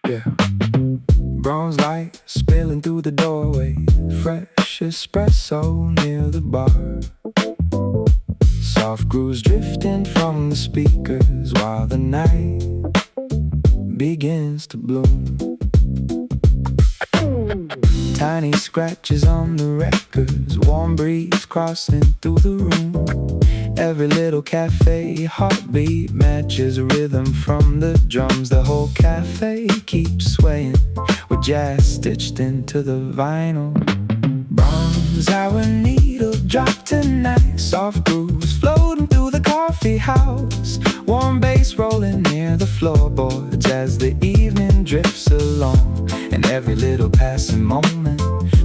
Yeah. Bronze light spilling through the doorway. Fresh espresso near the bar. Soft grooves drifting from the speakers while the night begins to bloom. Tiny scratches on the records, warm breeze crossing through the room. Every little cafe heartbeat matches a rhythm from the drums. The whole cafe keeps swaying with jazz stitched into the vinyl. Bronze hour needle drop tonight. Soft grooves floating through the coffee house. Warm bass rolling near the floorboards as the evening drifts along. And every little passing moment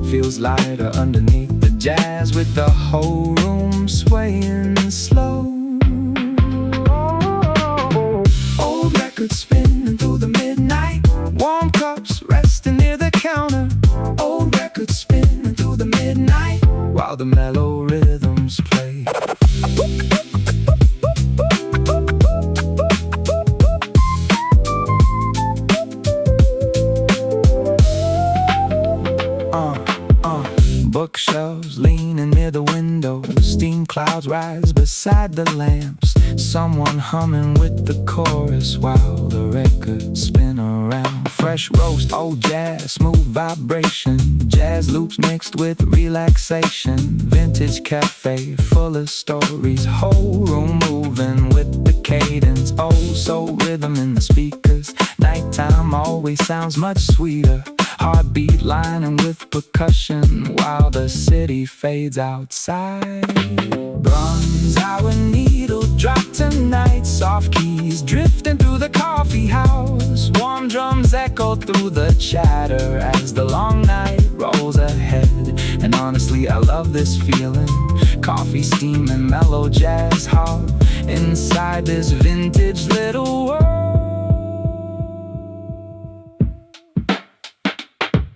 feels lighter underneath the jazz, with the whole room swaying slow. Old records spinning through the midnight. Warm cups resting near the counter. Old records spinning through the midnight while the mellow rhythms play. Bookshelves leaning near the window. Steam clouds rise beside the lamps. Someone humming with the chorus while the records spin around. Fresh roast, old jazz, smooth vibration. Jazz loops mixed with relaxation. Vintage cafe full of stories. Whole room moving with the cadence. Oh, soul rhythm in the speakers. Nighttime always sounds much sweeter. Heartbeat lining with percussion while the city fades outside. Bronze hour needle drop tonight. Soft keys drifting through the coffee house. Warm drums echo through the chatter as the long night rolls ahead. And honestly, I love this feeling. Coffee steaming, mellow Jazzhop inside this vintage little world.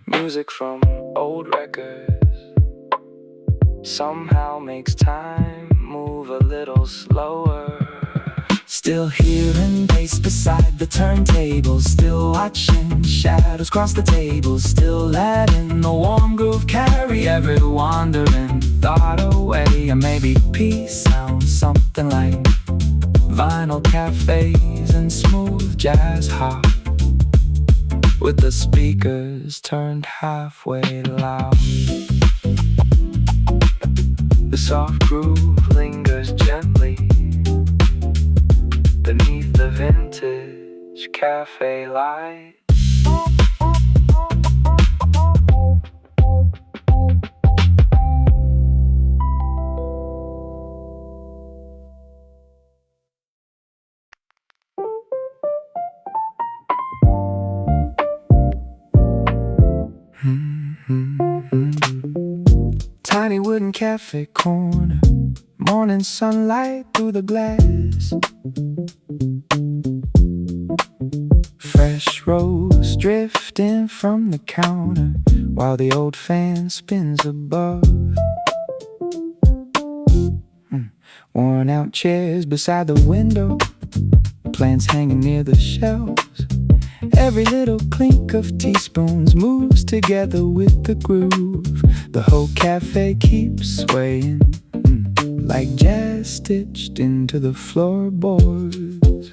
Music from old records somehow makes time move a little slower. Still hearing bass beside the turntable. Still watching shadows cross the table. Still letting the warm groove carry every wandering thought away. And maybe peace sounds something like vinyl cafes and smooth Jazzhop, with the speakers turned halfway loud. The soft groove lingers gently beneath the vintage cafe light. Tiny wooden cafe corner. Morning sunlight through the glass. Fresh rose drifting from the counter while the old fan spins above. Worn out chairs beside the window. Plants hanging near the shelves. Every little clink of teaspoons moves together with the groove. The whole cafe keeps swaying like jazz stitched into the floorboards.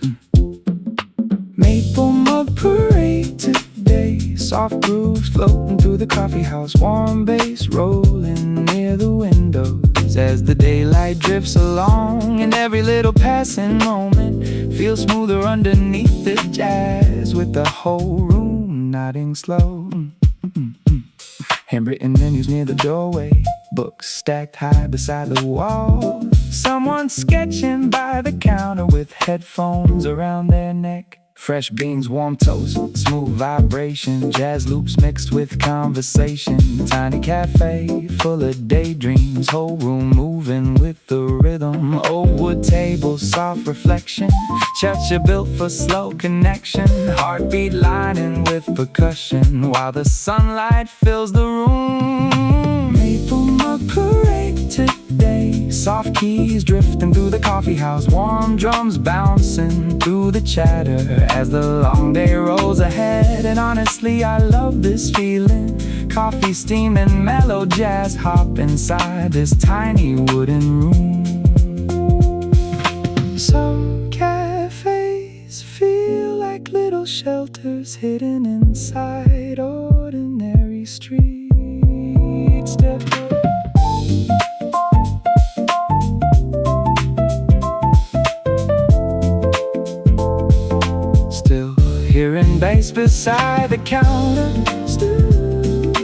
Maple mud parade today. Soft grooves floating through the coffee house. Warm bass rolling near the windows as the daylight drifts along. And every little passing moment feels smoother underneath the jazz, with the whole room nodding slow. Handwritten menus near the doorway. Books stacked high beside the wall. Someone sketching by the counter with headphones around their neck. Fresh beans, warm toast, smooth vibration. Jazz loops mixed with conversation. Tiny cafe full of daydreams. Whole room moving with the rhythm. Old wood table, soft reflection. Cha-cha built for slow connection. Heartbeat lining with percussion while the sunlight fills the room. keys drifting through the coffee house, warm drums bouncing through the chatter as the long day rolls ahead. And honestly, I love this feeling. Coffee steaming, mellow Jazzhop inside this tiny wooden room. Some cafes feel like little shelters hidden inside ordinary streets. Still hearing bass beside the counter,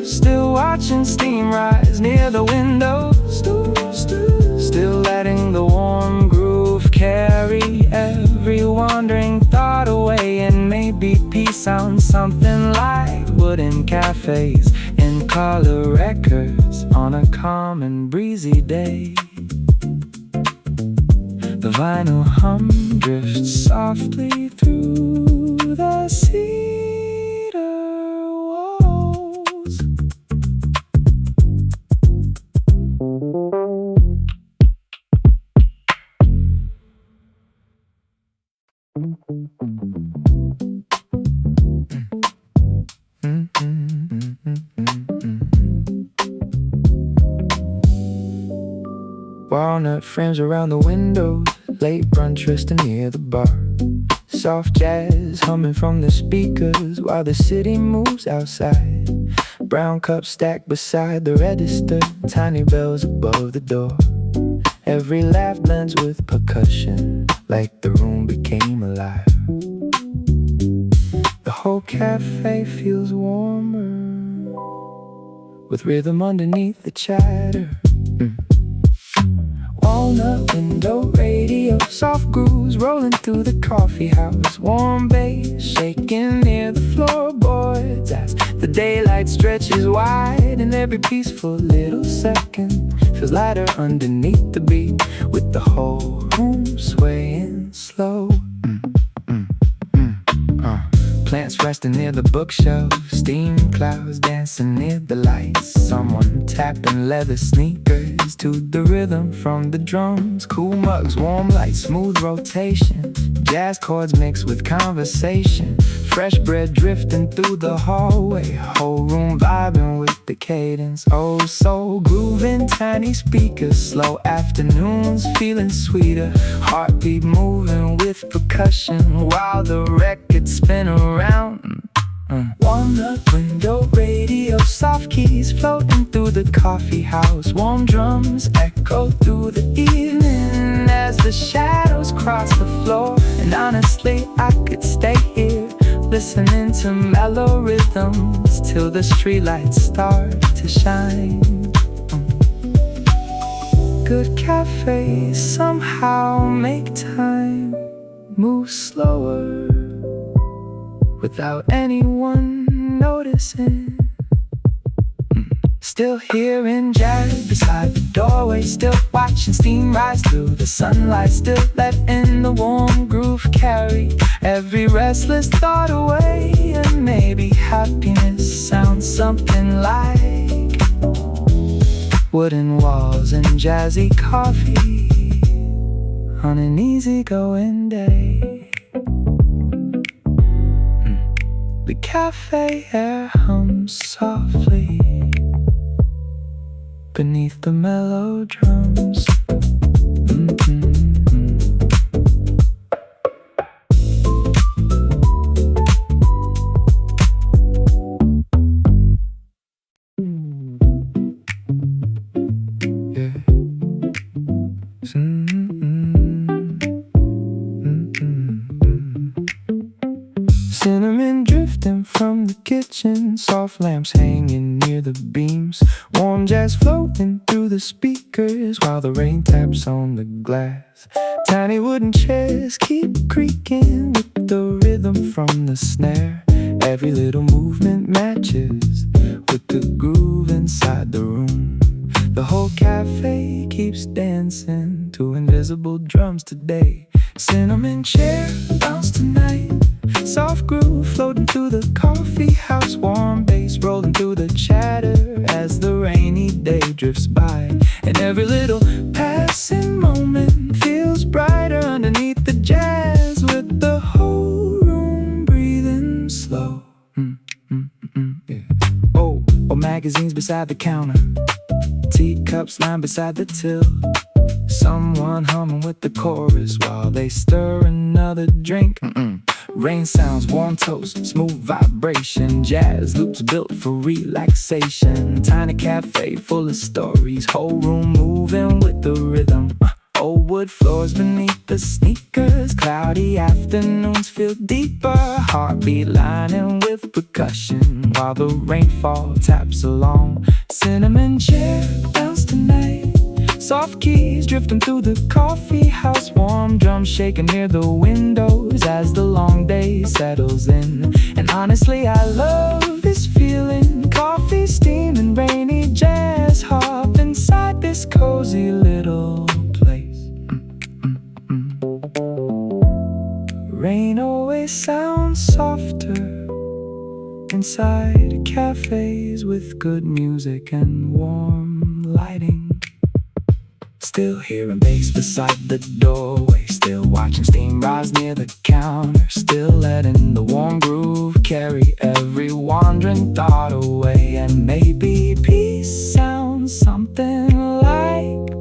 still watching steam rise near the window, still letting the warm groove carry every wandering thought away. And maybe peace sounds something like wooden cafes in color records on a calm and breezy day. The vinyl hum drifts softly through the cedar walls. Walnut frames around the windows, late brunch resting near the bar. Soft jazz humming from the speakers while the city moves outside. Brown cups stacked beside the register, tiny bells above the door. Every laugh blends with percussion, like the room became alive. The whole cafe feels warmer, with rhythm underneath the chatter. Walnut window radio, soft grooves rolling through the coffee house. Warm bass shaking near the floorboards as the daylight stretches wide. And every peaceful little second feels lighter underneath the beat, with the whole room swaying slow. Plants resting near the bookshelf, steam clouds dancing near the lights. Someone tapping leather sneakers to the rhythm from the drums. Cool mugs, warm lights, smooth rotation. Jazz chords mixed with conversation. Fresh bread drifting through the hallway. Whole room vibing with the cadence. Oh, so grooving, tiny speakers. Slow afternoons feeling sweeter. Heartbeat moving with percussion while the records spin around. Walnut window radio, soft keys floating through the coffee house. Warm drums echo through the evening as the shadows cross the floor. And honestly, I could stay here listening to mellow rhythms till the streetlights start to shine. Good cafes somehow make time move slower without anyone noticing. Still hearing jazz beside the doorway, still watching steam rise through the sunlight, still letting the warm groove carry every restless thought away. And maybe happiness sounds something like wooden walls and jazzy coffee on an easygoing day. The cafe air hums softly beneath the mellow drums. Cinnamon drifting from the kitchen, soft lamps hanging near the beams. Warm jazz floating through the speakers while the rain taps on the glass. Tiny wooden chairs keep creaking with the rhythm from the snare. Every little movement matches with the groove inside the room. The whole cafe keeps dancing to invisible drums today. Cinnamon chair bounce tonight, soft groove floating through the coffee house. Warm bass rolling through the chatter as the rainy day drifts by. And every little passing moment magazines beside the counter, teacups lined beside the till. Someone humming with the chorus while they stir another drink. Rain sounds, warm toast, smooth vibration. Jazz loops built for relaxation. Tiny cafe full of stories, whole room moving with the rhythm. Old wood floors beneath the sneakers. Cloudy afternoons feel deeper. Heartbeat lining with percussion while the rainfall taps along. Cinnamon chair bells tonight, soft keys drifting through the coffee house. Warm drums shaking near the windows as the long day settles in. And honestly, I love this feeling. Coffee steaming, rainy Jazzhop inside this cozy little place. Rain always sounds softer inside cafes with good music and warm lighting. Still hearing bass beside the doorway, still watching steam rise near the counter, still letting the warm groove carry every wandering thought away. And maybe peace sounds something like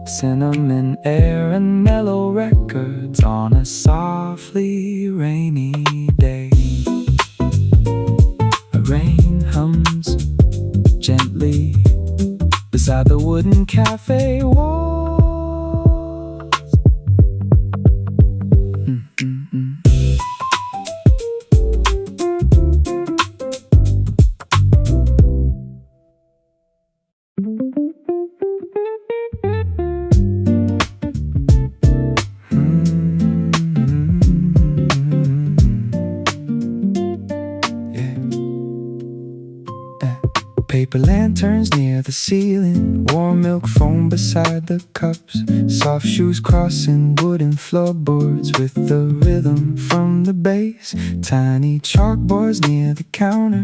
cinnamon air and mellow records on a softly rainy day. Rain hums gently beside the wooden cafe walls. Paper lanterns near the ceiling, warm milk foam beside the cups, soft shoes crossing wooden floorboards with the rhythm from the bass. Tiny chalkboards near the counter,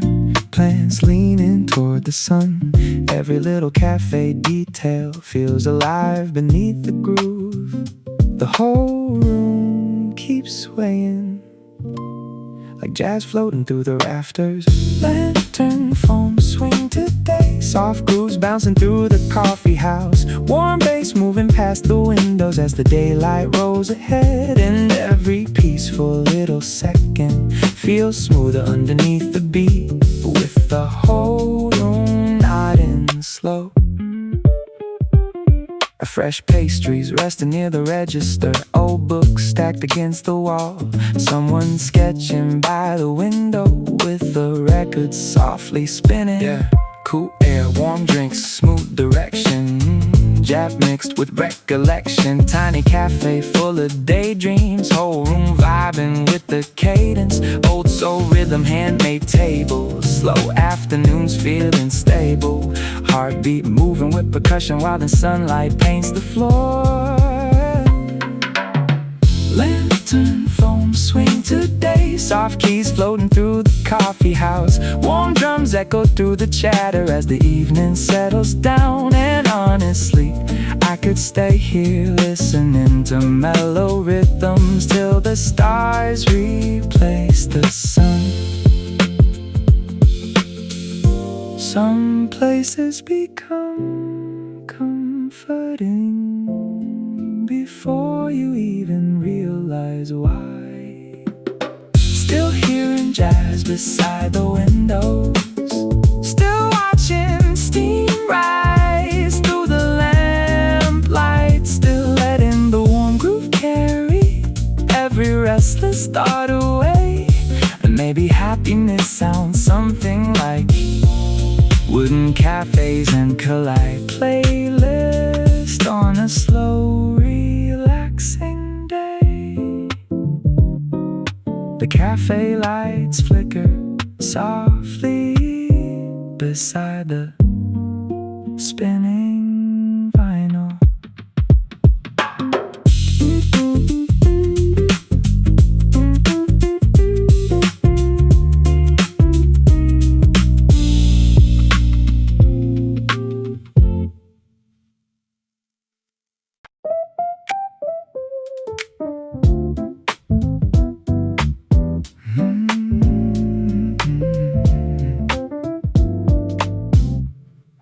plants leaning toward the sun. Every little cafe detail feels alive beneath the groove. The whole room keeps swaying like jazz floating through the rafters. Lantern foam swing today, soft grooves bouncing through the coffee house. Warm bass moving past the windows as the daylight rolls ahead. And every peaceful little second feels smoother underneath the beat, with the whole room nodding slow. Fresh pastries resting near the register, old books stacked against the wall. Someone sketching by the window with the record softly spinning. Yeah, cool air, warm drinks, smooth direction, jazz mixed with recollection. Tiny cafe full of daydreams, whole room vibing with the cadence. Old soul rhythm, handmade tables, slow afternoons feeling stable. Heartbeat moving with percussion while the sunlight paints the floor. Lantern foam swing today, soft keys floating through the coffee house. Warm drums echo through the chatter as the evening settles down. And honestly, I could stay here listening to mellow rhythms till the stars replace the sun. Some places become comforting before you even realize why. Still hearing jazz beside the windows, still watching steam rise through the lamplight, still letting the warm groove carry every restless thought away. And maybe happiness sounds something like wooden cafes and collide playlist on a slow, relaxing day. The cafe lights flicker softly beside the spinning vinyl.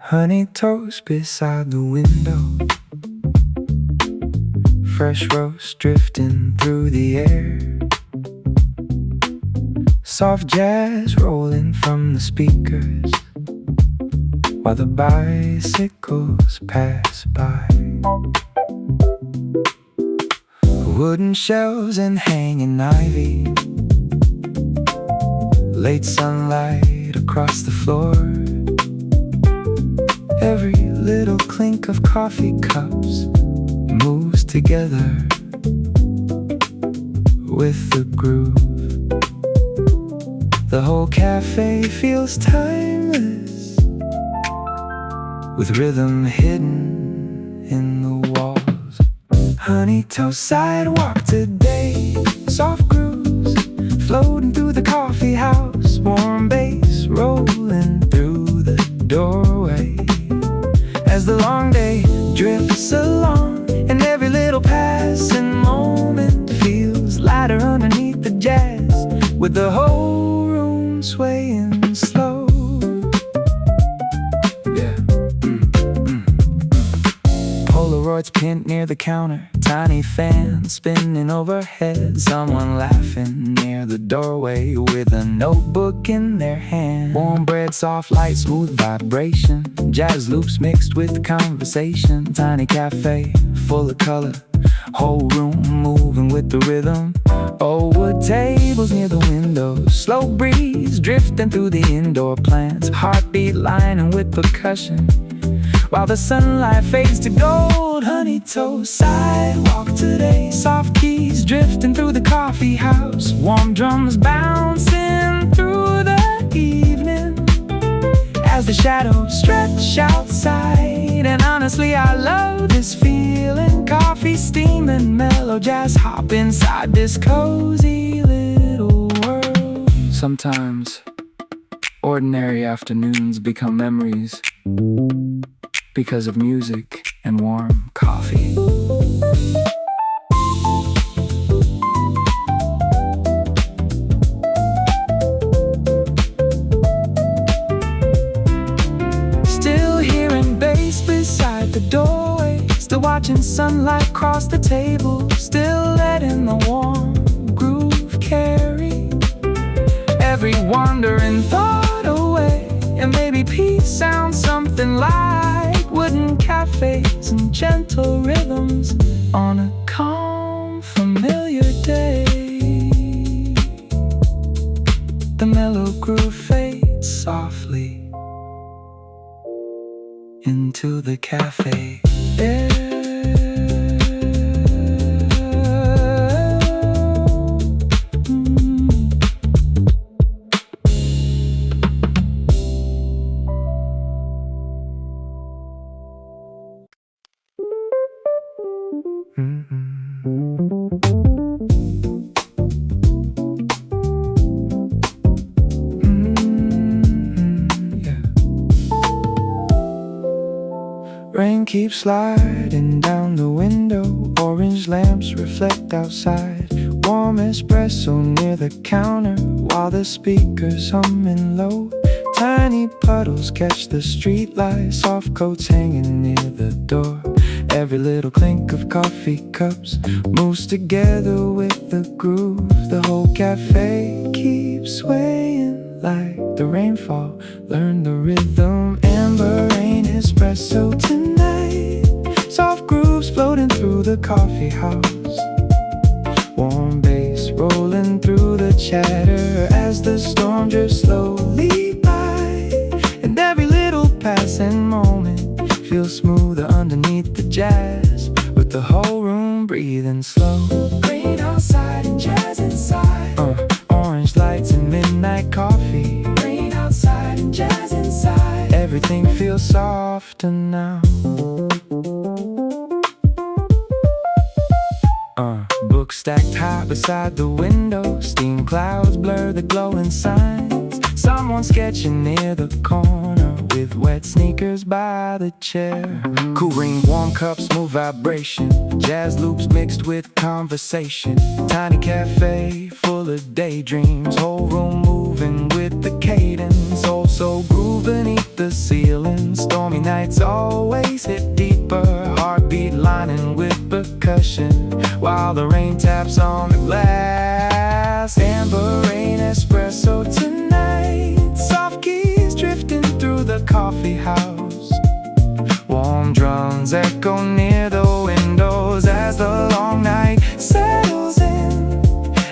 Honey toast beside the window, fresh roast drifting through the air, soft jazz rolling from the speakers while the bicycles pass by. Wooden shelves and hanging ivy, late sunlight across the floor, every little clink of coffee cups moves together with the groove. The whole cafe feels timeless, with rhythm hidden in the walls. Honey toast sidewalk today, soft grooves floating through the coffee house, warm bass rolling through the doorway as the long day drifts along, and every little passing moment feels lighter underneath the jazz, with the whole room swaying slow. Polaroids pinned near the counter, tiny fan spinning overhead, someone laughing near the doorway with a notebook in their hand. Warm bread, soft light, smooth vibration, jazz loops mixed with conversation. Tiny cafe full of color, whole room moving with the rhythm. Old wood tables near the windows, slow breeze drifting through the indoor plants, heartbeat lining with percussion while the sunlight fades to gold. Honey toast sidewalk today, soft keys drifting through the coffee house, warm drums bouncing through the evening as the shadows stretch outside. And honestly, I love this feeling, coffee steaming, mellow Jazzhop inside this cozy little world. Sometimes ordinary afternoons become memories because of music and warm coffee. Still hearing bass beside the doorway, still watching sunlight cross the table, still letting the warm groove carry every wandering thought away. And maybe peace sounds something like wooden cafes and gentle rhythms on a calm, familiar day. The mellow groove fades softly into the cafe air. Rain keeps sliding down the window, orange lamps reflect outside, warm espresso near the counter while the speakers humming low. Tiny puddles catch the street light, soft coats hanging near the door. Every little clink of coffee cups moves together with the groove. The whole cafe keeps swaying like the rainfall. Learn the rhythm, amber rain, espresso tonight. Soft grooves floating through the coffee house, warm bass rolling through the chatter as the storm drifts slowly by. And every little passing moment feels smoother underneath the jazz, with the whole room breathing slow. Green outside and jazz inside, orange lights and midnight coffee. Green outside and jazz inside, everything feels softer now. Books stacked high beside the window, steam clouds blur the glowing signs. Someone sketching near the corner with wet sneakers by the chair. Cool rain, warm cups, smooth vibration, jazz loops mixed with conversation. Tiny cafe full of daydreams, whole room moving with the cadence. Also groove beneath the ceiling, stormy nights always hit deeper, heartbeat lining with percussion, while the rain taps on the glass. Amber rain espresso tonight, soft keys drifting through the coffee house. Warm drums echo near the windows as the long night settles in.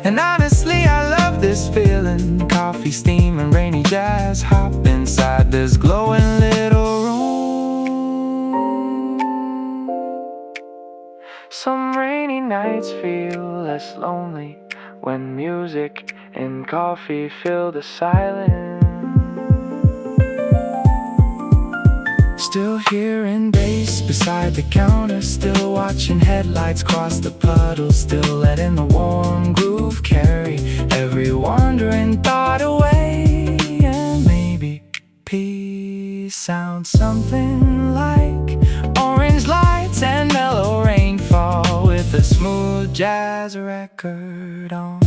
And honestly, I love this feeling. Coffee, steam, and rainy jazz hop inside this glowing little room. Some rainy nights feel less lonely when music and coffee fill the silence. Still hearing bass beside the counter, still watching headlights cross the puddles, still letting the warm groove carry every wandering thought away. And maybe peace sounds something like orange lights and mellow rainfall with a smooth jazz record on.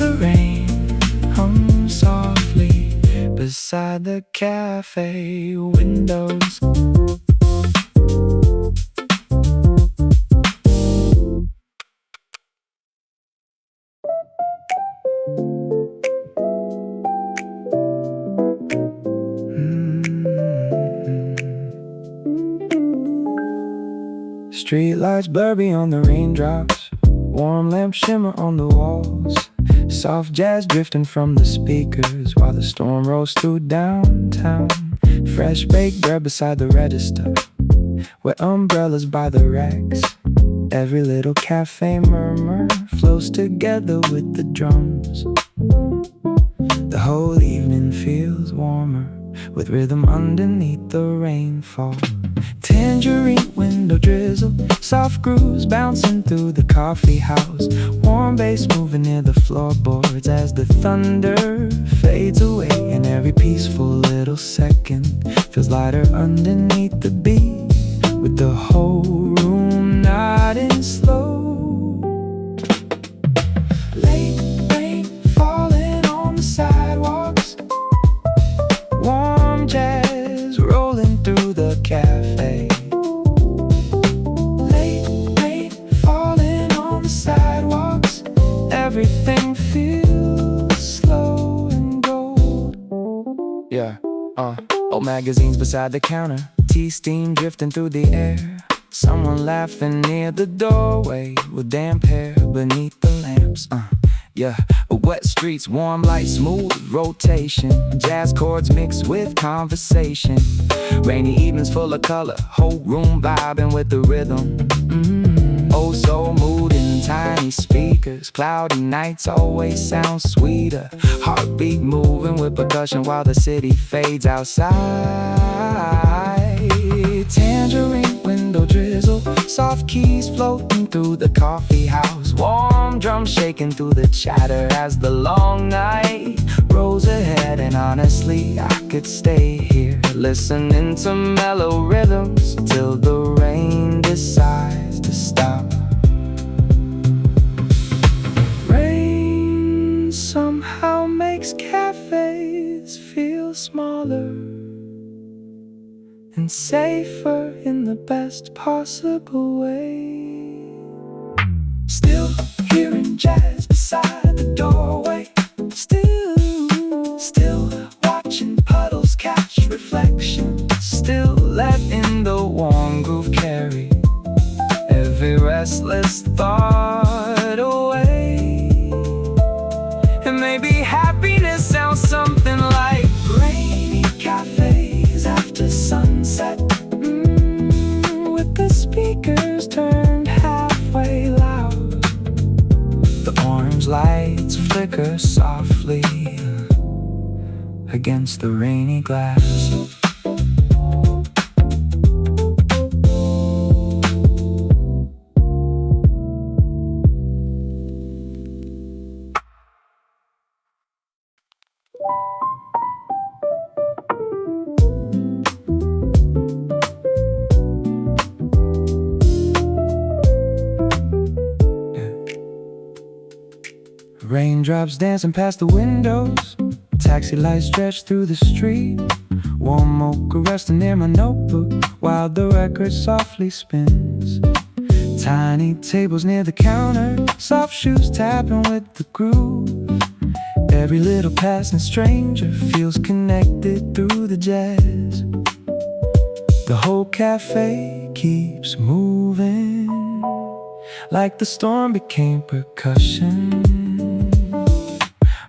The rain hums softly beside the cafe windows. Street lights blur beyond the raindrops, warm lamps shimmer on the walls, soft jazz drifting from the speakers while the storm rolls through downtown. Fresh baked bread beside the register, wet umbrellas by the racks. Every little cafe murmur flows together with the drums. The whole evening feels warmer with rhythm underneath the rainfall. Tangerine window drizzle, soft grooves bouncing through the coffee house. Warm bass moving near the floorboards as the thunder fades away. And every peaceful little second feels lighter underneath the beat, with the whole room nodding slow. Late rain falling on the sidewalks, warm jazz rolling through the cafe. Late rain falling on the sidewalks, everything feels slow and gold. Yeah, old magazines beside the counter, tea steam drifting through the air. Someone laughing near the doorway with damp hair beneath the lamps. Yeah, wet streets, warm light, smooth rotation, jazz chords mixed with conversation. Rainy evenings full of color, whole room vibing with the rhythm. Oh, so moving, tiny speakers, cloudy nights always sound sweeter. Heartbeat moving with percussion while the city fades outside. Tangerine window drizzle, soft keys floating through the coffee house. Warm drums shaking through the chatter as the long night rolls ahead. And honestly, I could stay here listening to mellow rhythms till the rain decides to stop. Rain somehow makes cafes feel smaller and safer in the best possible way. Still hearing jazz beside the doorway, still watching puddles catch reflection, still letting the warm groove carry every restless thought away. And maybe happiness sounds something like rainy cafes after sunset, with the speakers turned halfway loud. The orange lights flicker softly against the rainy glass. Raindrops dancing past the windows, taxi lights stretch through the street. Warm mocha resting near my notebook while the record softly spins. Tiny tables near the counter, soft shoes tapping with the groove. Every little passing stranger feels connected through the jazz. The whole cafe keeps moving, like the storm became percussion.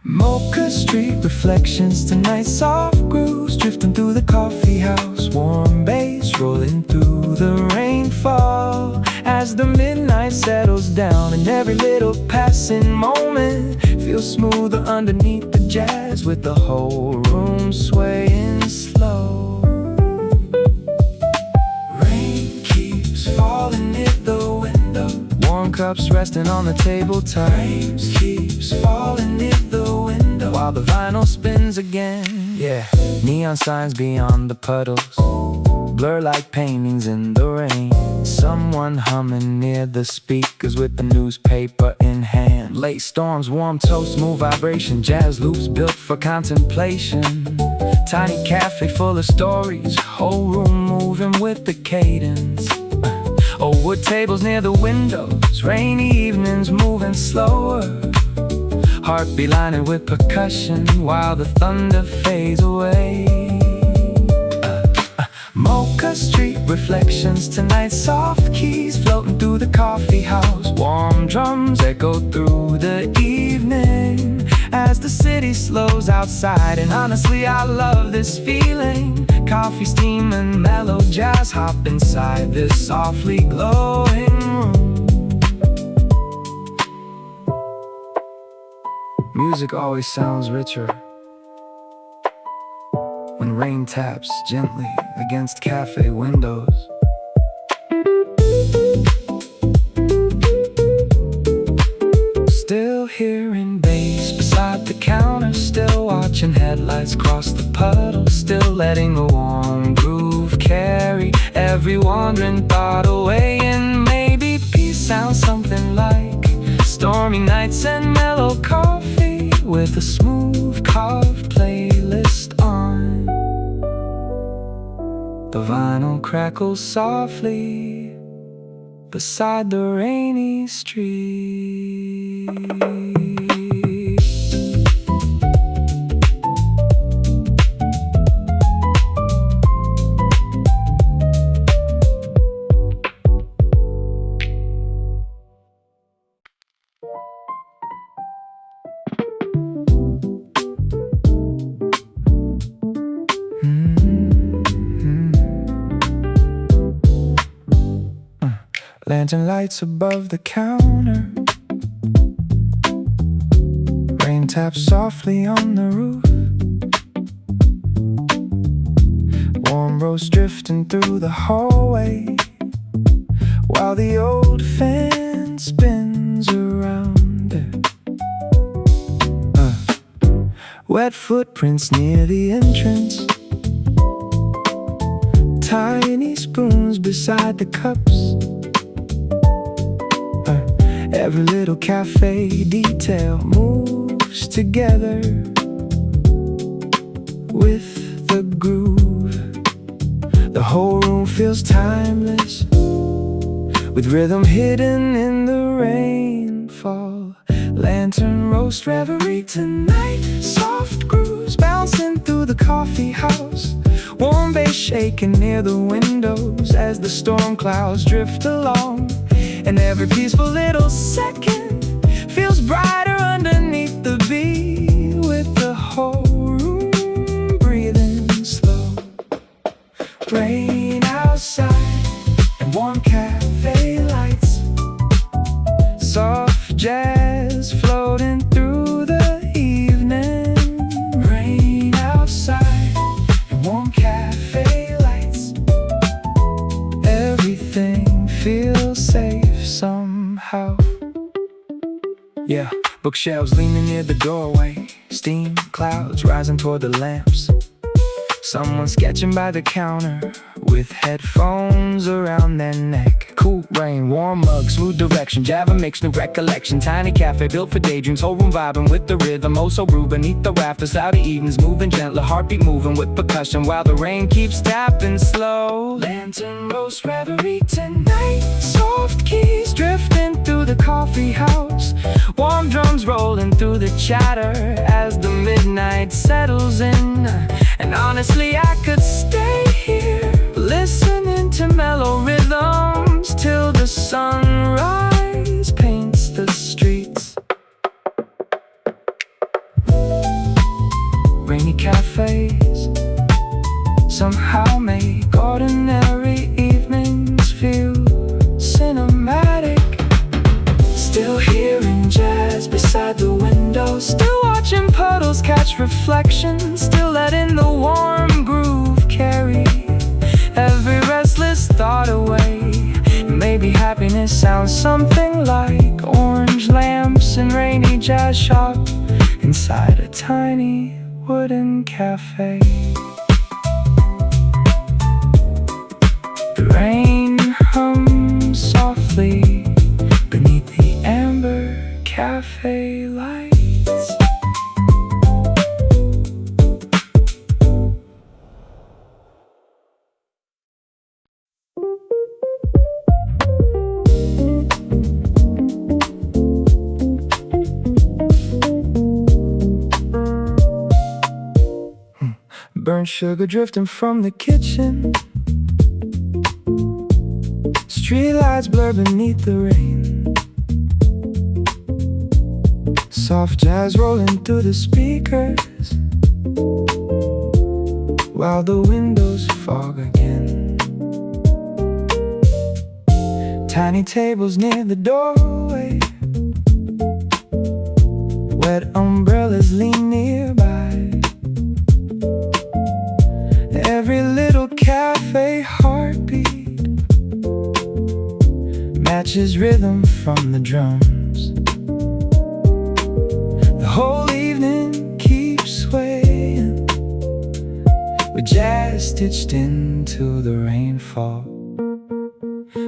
Mocha Street reflections tonight, soft grooves drifting through the coffee house. Warm bass rolling through the rainfall as the midnight settles down, and every little passing moment feels smoother underneath the jazz, with the whole room swaying slow. Rain keeps falling near the window, warm cups resting on the tabletop. Rain keeps falling near the window while the vinyl spins again. Yeah, neon signs beyond the puddles blur like paintings in the rain. Someone humming near the speakers with the newspaper in hand. Late storms, warm toast, smooth vibration, jazz loops built for contemplation. Tiny cafe full of stories, whole room moving with the cadence. Old wood tables near the windows, rainy evenings moving slower. Heartbeat lining with percussion while the thunder fades away. Mocha Street reflections tonight, soft keys floating through the coffee house. Warm drums echo through the evening as the city slows outside. And honestly, I love this feeling. Coffee steam and mellow Jazzhop inside this softly glowing room. Music always sounds richer when rain taps gently against cafe windows. Still hearing bass beside the counter, still watching headlights cross the puddles, still letting the warm groove carry every wandering thought away. And maybe peace sounds something like stormy nights and mellow coffee with a smooth carved playlist on. The vinyl crackles softly beside the rainy street. Lantern lights above the counter, rain taps softly on the roof. Warm roast drifting through the hallway while the old fan spins around it. Wet footprints near the entrance, tiny spoons beside the cups. Every little cafe detail moves together with the groove. The whole room feels timeless, with rhythm hidden in the rainfall. Lantern roast reverie tonight, soft grooves bouncing through the coffee house. Warm bass shaking near the windows as the storm clouds drift along. And every peaceful little second feels brighter underneath the beat, with the whole room breathing slow. Rain outside and warm cafe lights, soft jazz floating through the evening. Rain outside and warm cafe lights, everything feels safe somehow. Yeah, bookshelves leaning near the doorway, steam clouds rising toward the lamps. Someone sketching by the counter with headphones around their neck. Cool rain, warm mug, smooth direction, Java mix, new recollection. Tiny cafe built for daydreams, whole room vibing with the rhythm. Oh so rude beneath the rafters, louder evenings, moving gentler, heartbeat moving with percussion while the rain keeps tapping slow. Lantern roast reverie tonight, soft keys drifting through the coffee house, warm drums rolling through the chatter as the midnight settles in. And honestly I could stay here listening to mellow rhythms till the sunrise paints the streets. Rainy cafes somehow make ordinary evenings feel cinematic. Still hearing jazz beside the window, still watching puddles catch reflections, still letting the warm groove carry every restless thought away. Maybe happiness sounds something like orange lamps and rainy Jazzhop inside a tiny wooden cafe. The rain hums softly beneath the amber cafe lights. Burnt sugar drifting from the kitchen, streetlights blur beneath the rain, soft jazz rolling through the speakers while the windows fog again. Tiny tables near the doorway, wet umbrellas lean nearby. Every little cafe heartbeat matches rhythm from the drums. The whole evening keeps swaying with jazz stitched into the rainfall.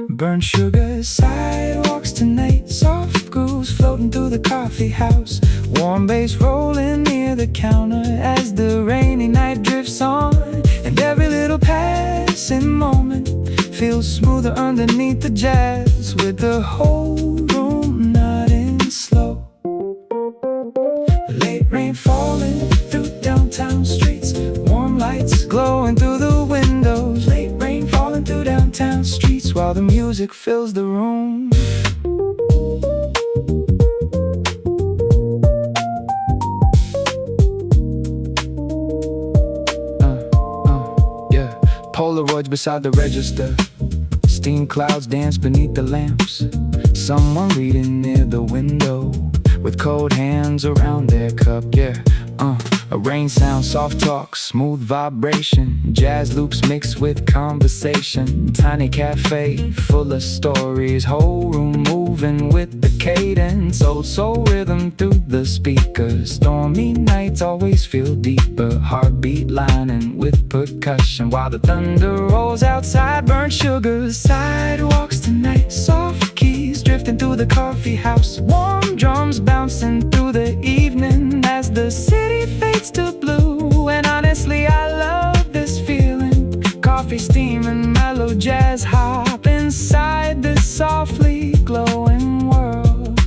Burnt sugar sidewalks tonight, soft grooves floating through the coffee house, warm bass rolling near the counter as the rainy night drifts on. And every little passing moment feels smoother underneath the jazz, with the whole room nodding slow. Late rain falling through downtown streets, warm lights glowing through the windows. Late rain falling through downtown streets while the music fills the room. Polaroids beside the register, steam clouds dance beneath the lamps. Someone reading near the window with cold hands around their cup. A rain sound, soft talk, smooth vibration, jazz loops mixed with conversation. Tiny cafe full of stories, whole room moving with the cadence. Old soul rhythm through the speakers, stormy nights always feel deeper. Heartbeat lining with percussion while the thunder rolls outside. Burnt sugar sidewalks tonight, soft keys drifting through the coffee house, warm drums bouncing through the evening as the city fades to blue. And honestly I love this feeling, coffee steaming, mellow Jazzhop inside this softly glowing world.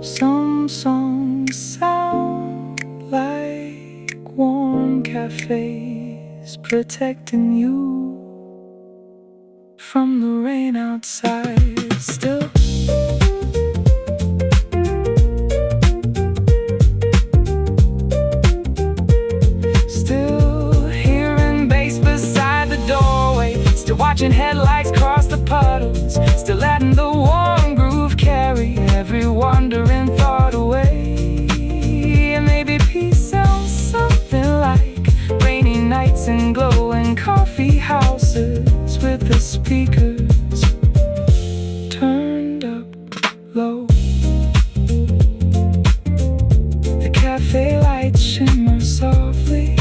Some songs sound like warm cafes protecting you from the rain outside. Still hearing bass beside the doorway, still watching headlights cross the puddles, still letting the warm groove carry every wandering thought away. And maybe peace sounds something like rainy nights and glowing coffee houses with the speakers turned up low. The cafe lights shimmer softly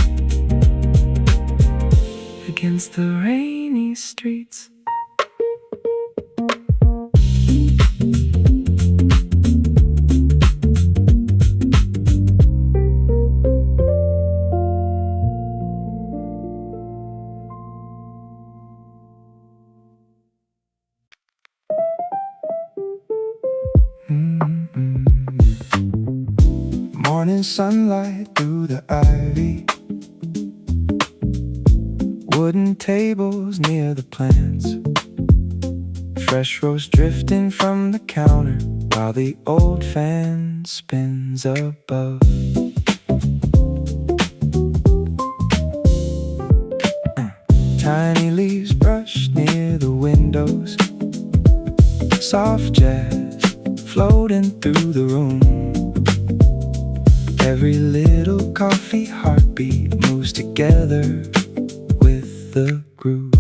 streets. Morning sunlight through the ivy, wooden tables near the plants, fresh roast drifting from the counter while the old fan spins above. Tiny leaves brush near the windows, soft jazz floating through the room. Every little coffee heartbeat moves together with the groove.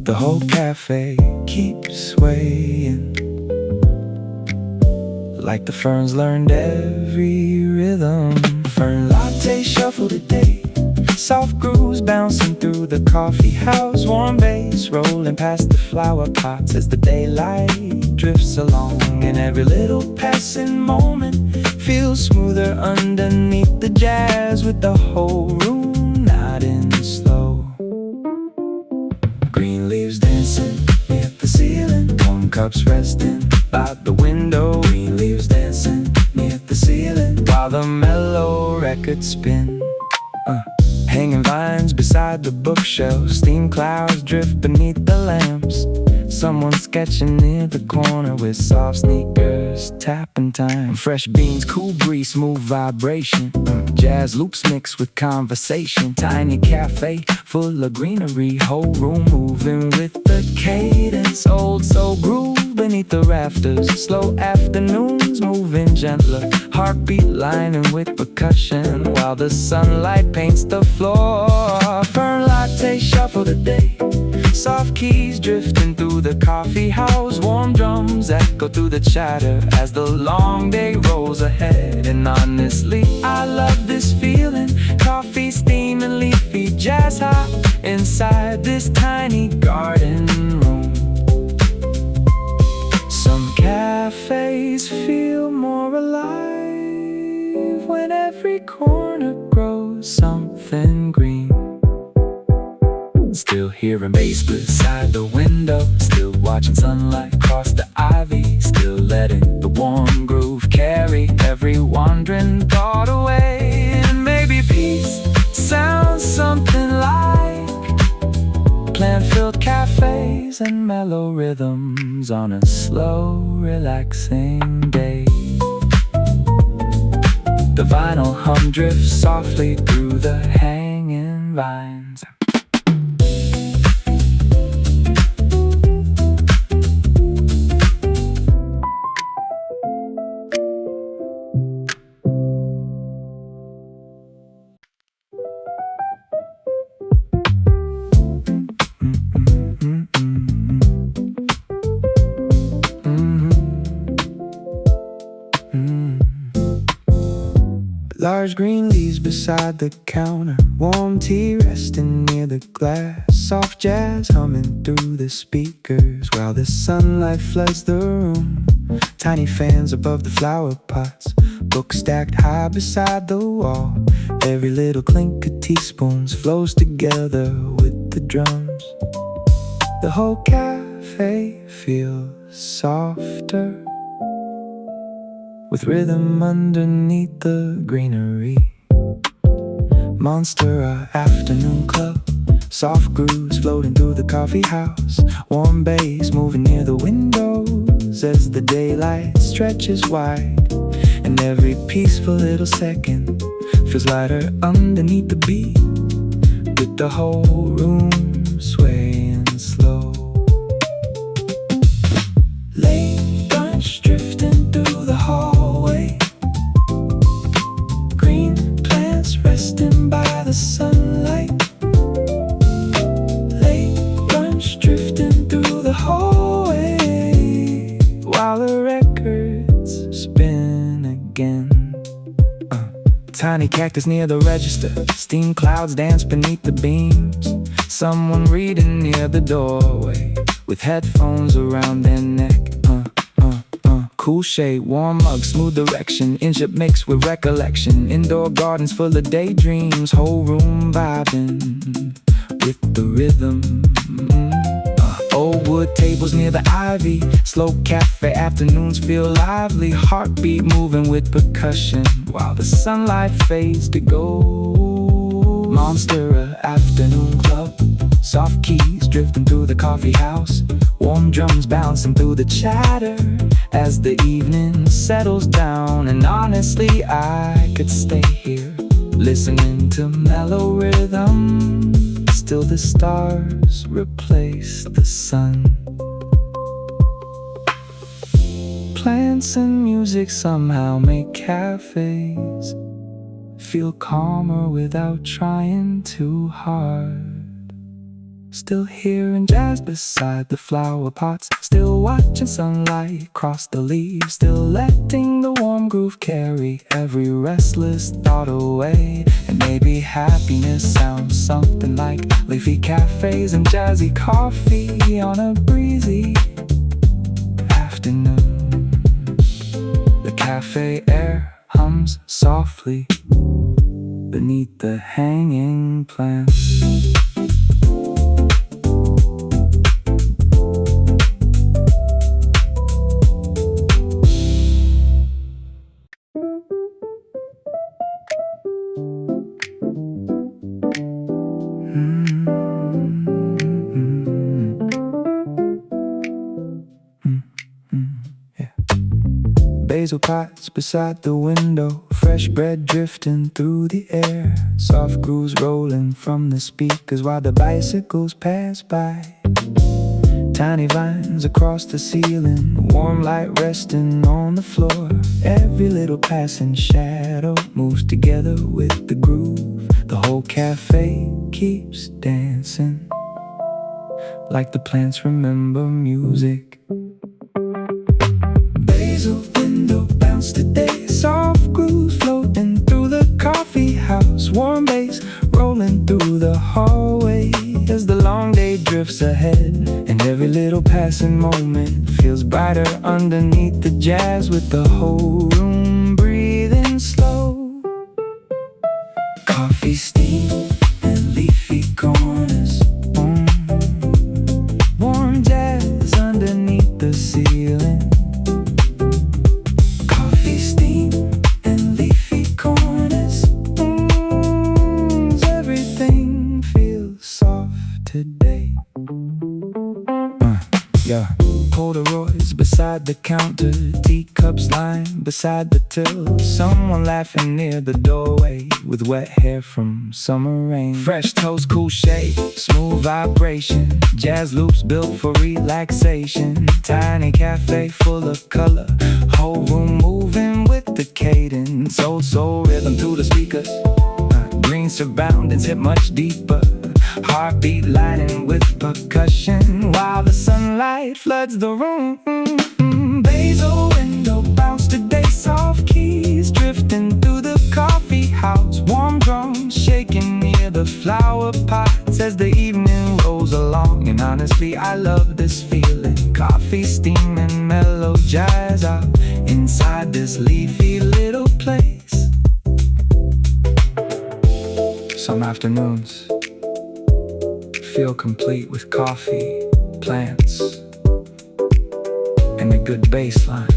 The whole cafe keeps swaying, like the ferns learned every rhythm. Fern latte shuffle today, soft grooves bouncing through the coffee house. Warm bass rolling past the flower pots as the daylight drifts along. And every little passing moment feels smoother underneath the jazz, with the whole room nodding slow. Green leaves dancing near the ceiling, warm cups resting by the window. Green leaves dancing near the ceiling while the mellow records spin. Hanging vines beside the bookshelf, steam clouds drift beneath the lamps. Someone sketching near the corner with soft sneakers, tapping time. Fresh beans, cool breeze, smooth vibration. Jazz loops mixed with conversation. Tiny cafe full of greenery, whole room moving with the cadence. Old soul groove beneath the rafters, slow afternoons moving gentler. Heartbeat lining with percussion while the sunlight paints the floor. Fern latte shuffle today, soft keys drifting through the coffee house. Warm drums echo through the chatter as the long day rolls ahead. And honestly, I love this feeling. Coffee, steam, and leafy Jazzhop inside this tiny garden room. Some cafes feel more alive when every corner grows something green. Still hearing bass beside the window, still watching sunlight cross the ivy, still letting the warm groove carry every wandering thought away. And maybe peace sounds something like plant-filled cafes and mellow rhythms on a slow, relaxing day. The vinyl hum drifts softly through the hanging vines. Large green leaves beside the counter, warm tea resting near the glass, soft jazz humming through the speakers while the sunlight floods the room. Tiny fans above the flower pots, books stacked high beside the wall. Every little clink of teaspoons flows together with the drums. The whole cafe feels softer, with rhythm underneath the greenery. Monstera afternoon club, soft grooves floating through the coffee house. Warm bass moving near the windows as the daylight stretches wide. And every peaceful little second feels lighter underneath the beat, with the whole room swaying slow. Late brunch drifting through the hallway, green plants resting by the sunlight. Late brunch drifting through the hallway while the records spin again. Tiny cactus near the register, steam clouds dance beneath the beams. Someone reading near the doorway with headphones around their neck. Cool shade, warm mug, smooth direction, inch mixed with recollection. Indoor gardens full of daydreams, whole room vibing with the rhythm. Old wood tables near the ivy, slow cafe afternoons feel lively. Heartbeat moving with percussion while the sunlight fades to gold. Monstera afternoon club, soft keys drifting through the coffee house. Warm drums bouncing through the chatter as the evening settles down. And honestly, I could stay here listening to mellow rhythm. Still the stars replace the sun. Plants and music somehow make cafes feel calmer without trying too hard. Still hearing jazz beside the flower pots, still watching sunlight cross the leaves, still letting the warm groove carry every restless thought away. And maybe happiness sounds something like leafy cafes and jazzy coffee on a breezy afternoon. The cafe air hums softly beneath the hanging plants. Basil pots beside the window, fresh bread drifting through the air. Soft grooves rolling from the speakers while the bicycles pass by. Tiny vines across the ceiling, warm light resting on the floor. Every little passing shadow moves together with the groove. The whole cafe keeps dancing like the plants remember music. Basil window bounce today, soft grooves floating through the coffee house. Warm bass rolling through the hallway as the long day drifts ahead. And every little passing moment feels brighter underneath the jazz, with the whole room breathing slow. Coffee steam and leafy corners, warm jazz underneath the ceiling. Coffee steam and leafy corners, everything feels soft today. Yeah. Polaroids beside the counter, teacups lying beside the till. Someone laughing near the doorway with wet hair from summer rain. Fresh toast, cool shade, smooth vibration. Jazz loops built for relaxation. Tiny cafe full of color, whole room moving with the cadence. Old soul rhythm through the speakers, green surroundings hit much deeper. Heartbeat lighting with percussion while the sunlight floods the room. Basil window bounce today, soft keys drifting through the coffee house. Warm drums shaking near the flower pots as the evening rolls along. And honestly, I love this feeling. Coffee steam and mellow jazz up inside this leafy little place. Some afternoons feel complete with coffee, plants, and a good bass line.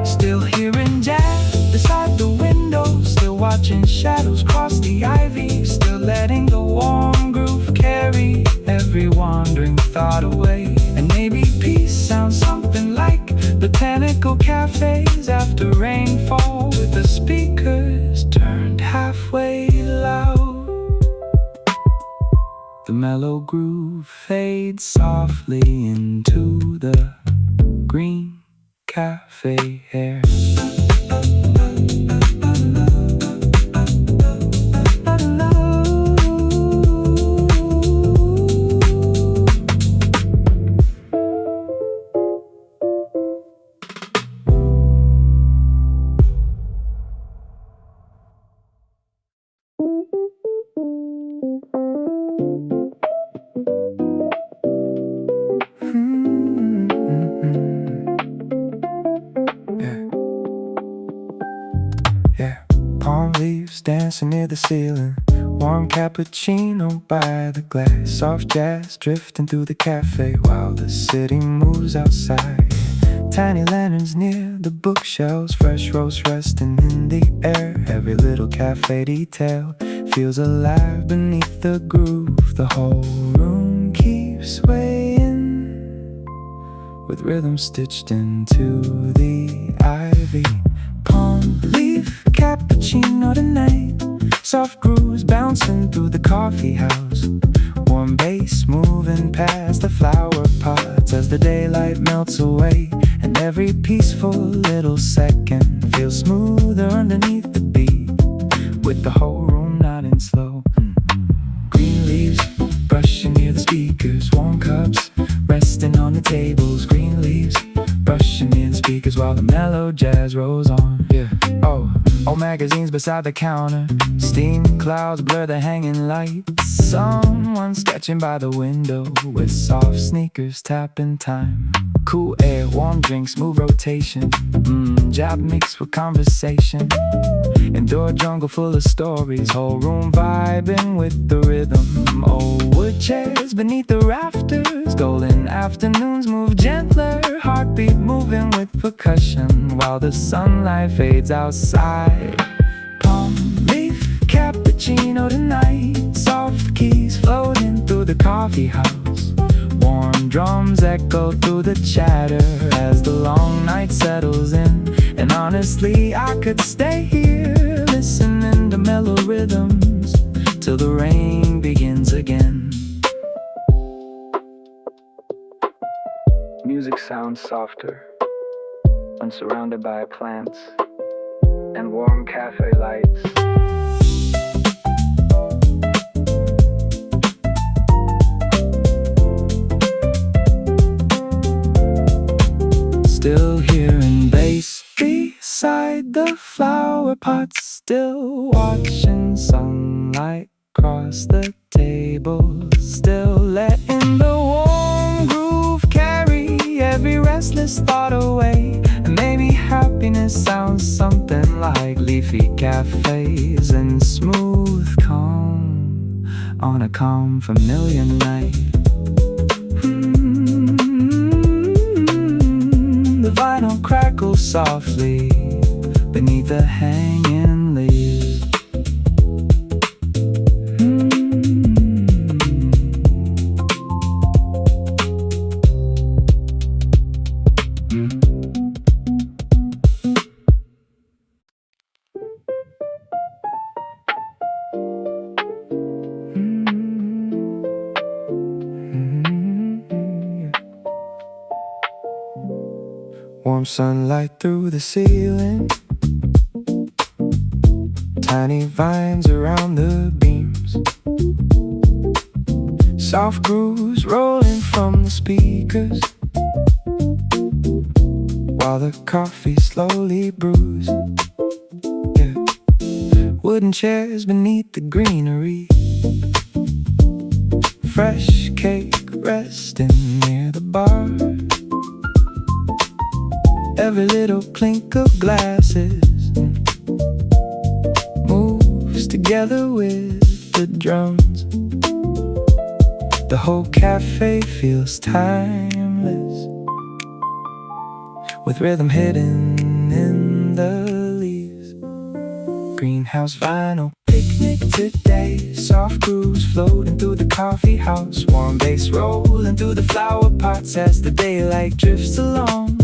Still hearing jazz beside the window, still watching shadows cross the ivy, still letting the warm groove carry every wandering thought away. And maybe peace sounds something like botanical cafes after rainfall, with the speakers turned halfway loud. The mellow groove fades softly into the green cafe air. dancing near the ceiling. Warm cappuccino by the glass. Soft jazz drifting through the cafe while the city moves outside. Tiny lanterns near the bookshelves. Fresh roast resting in the air. Every little cafe detail feels alive beneath the groove. The whole room keeps swaying with rhythm stitched into the ivy. Palm leaf cappuccino tonight. Soft grooves bouncing through the coffee house. Warm bass moving past the flower pots as the daylight melts away. And every peaceful little second feels smoother underneath the beat, with the whole room nodding slow. Green leaves brushing near the speakers. Warm cups resting on the tables. Green leaves brushing near the speakers while the mellow jazz rolls on. Yeah. Old magazines beside the counter. Steam clouds blur the hanging lights. Someone sketching by the window with soft sneakers tapping time. Cool air, warm drinks, smooth rotation. Job mixed with conversation. Indoor jungle full of stories. Whole room vibing with the rhythm. Old wood chairs beneath the rafters. Golden afternoons move gentler. Heartbeat moving with percussion while the sunlight fades outside. Palm leaf cappuccino tonight. Soft keys floating through the coffee house. Warm drums echo through the chatter as the long night settles in. And honestly, I could stay here listening to mellow rhythms till the rain begins again. Music sounds softer when surrounded by plants and warm cafe lights. Still hearing bass beside the flower pots. Still watching sunlight cross the table. Still letting the warm groove carry every restless thought away. And maybe happiness sounds something like leafy cafes and smooth calm on a calm familiar night. The vinyl crackles softly beneath the hanging leaves. Warm sunlight through the ceiling. Tiny vines around the beams. Soft grooves rolling from the speakers while the coffee slowly brews. Yeah. Wooden chairs beneath the greenery. Fresh cake resting near the bar. Every little clink of glasses moves together with the drums. The whole cafe feels timeless, with rhythm hidden in the leaves. Greenhouse vinyl picnic today. Soft grooves floating through the coffee house. Warm bass rolling through the flower pots as the daylight drifts along.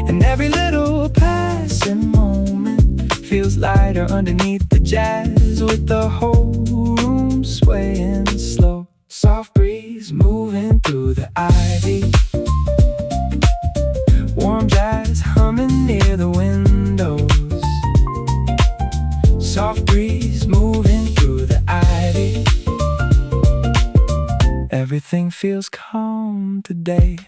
And every little passing moment feels lighter underneath the jazz, with the whole room swaying slow. Soft breeze moving through the ivy. Warm jazz humming near the windows. Soft breeze moving through the ivy. Everything feels calm today.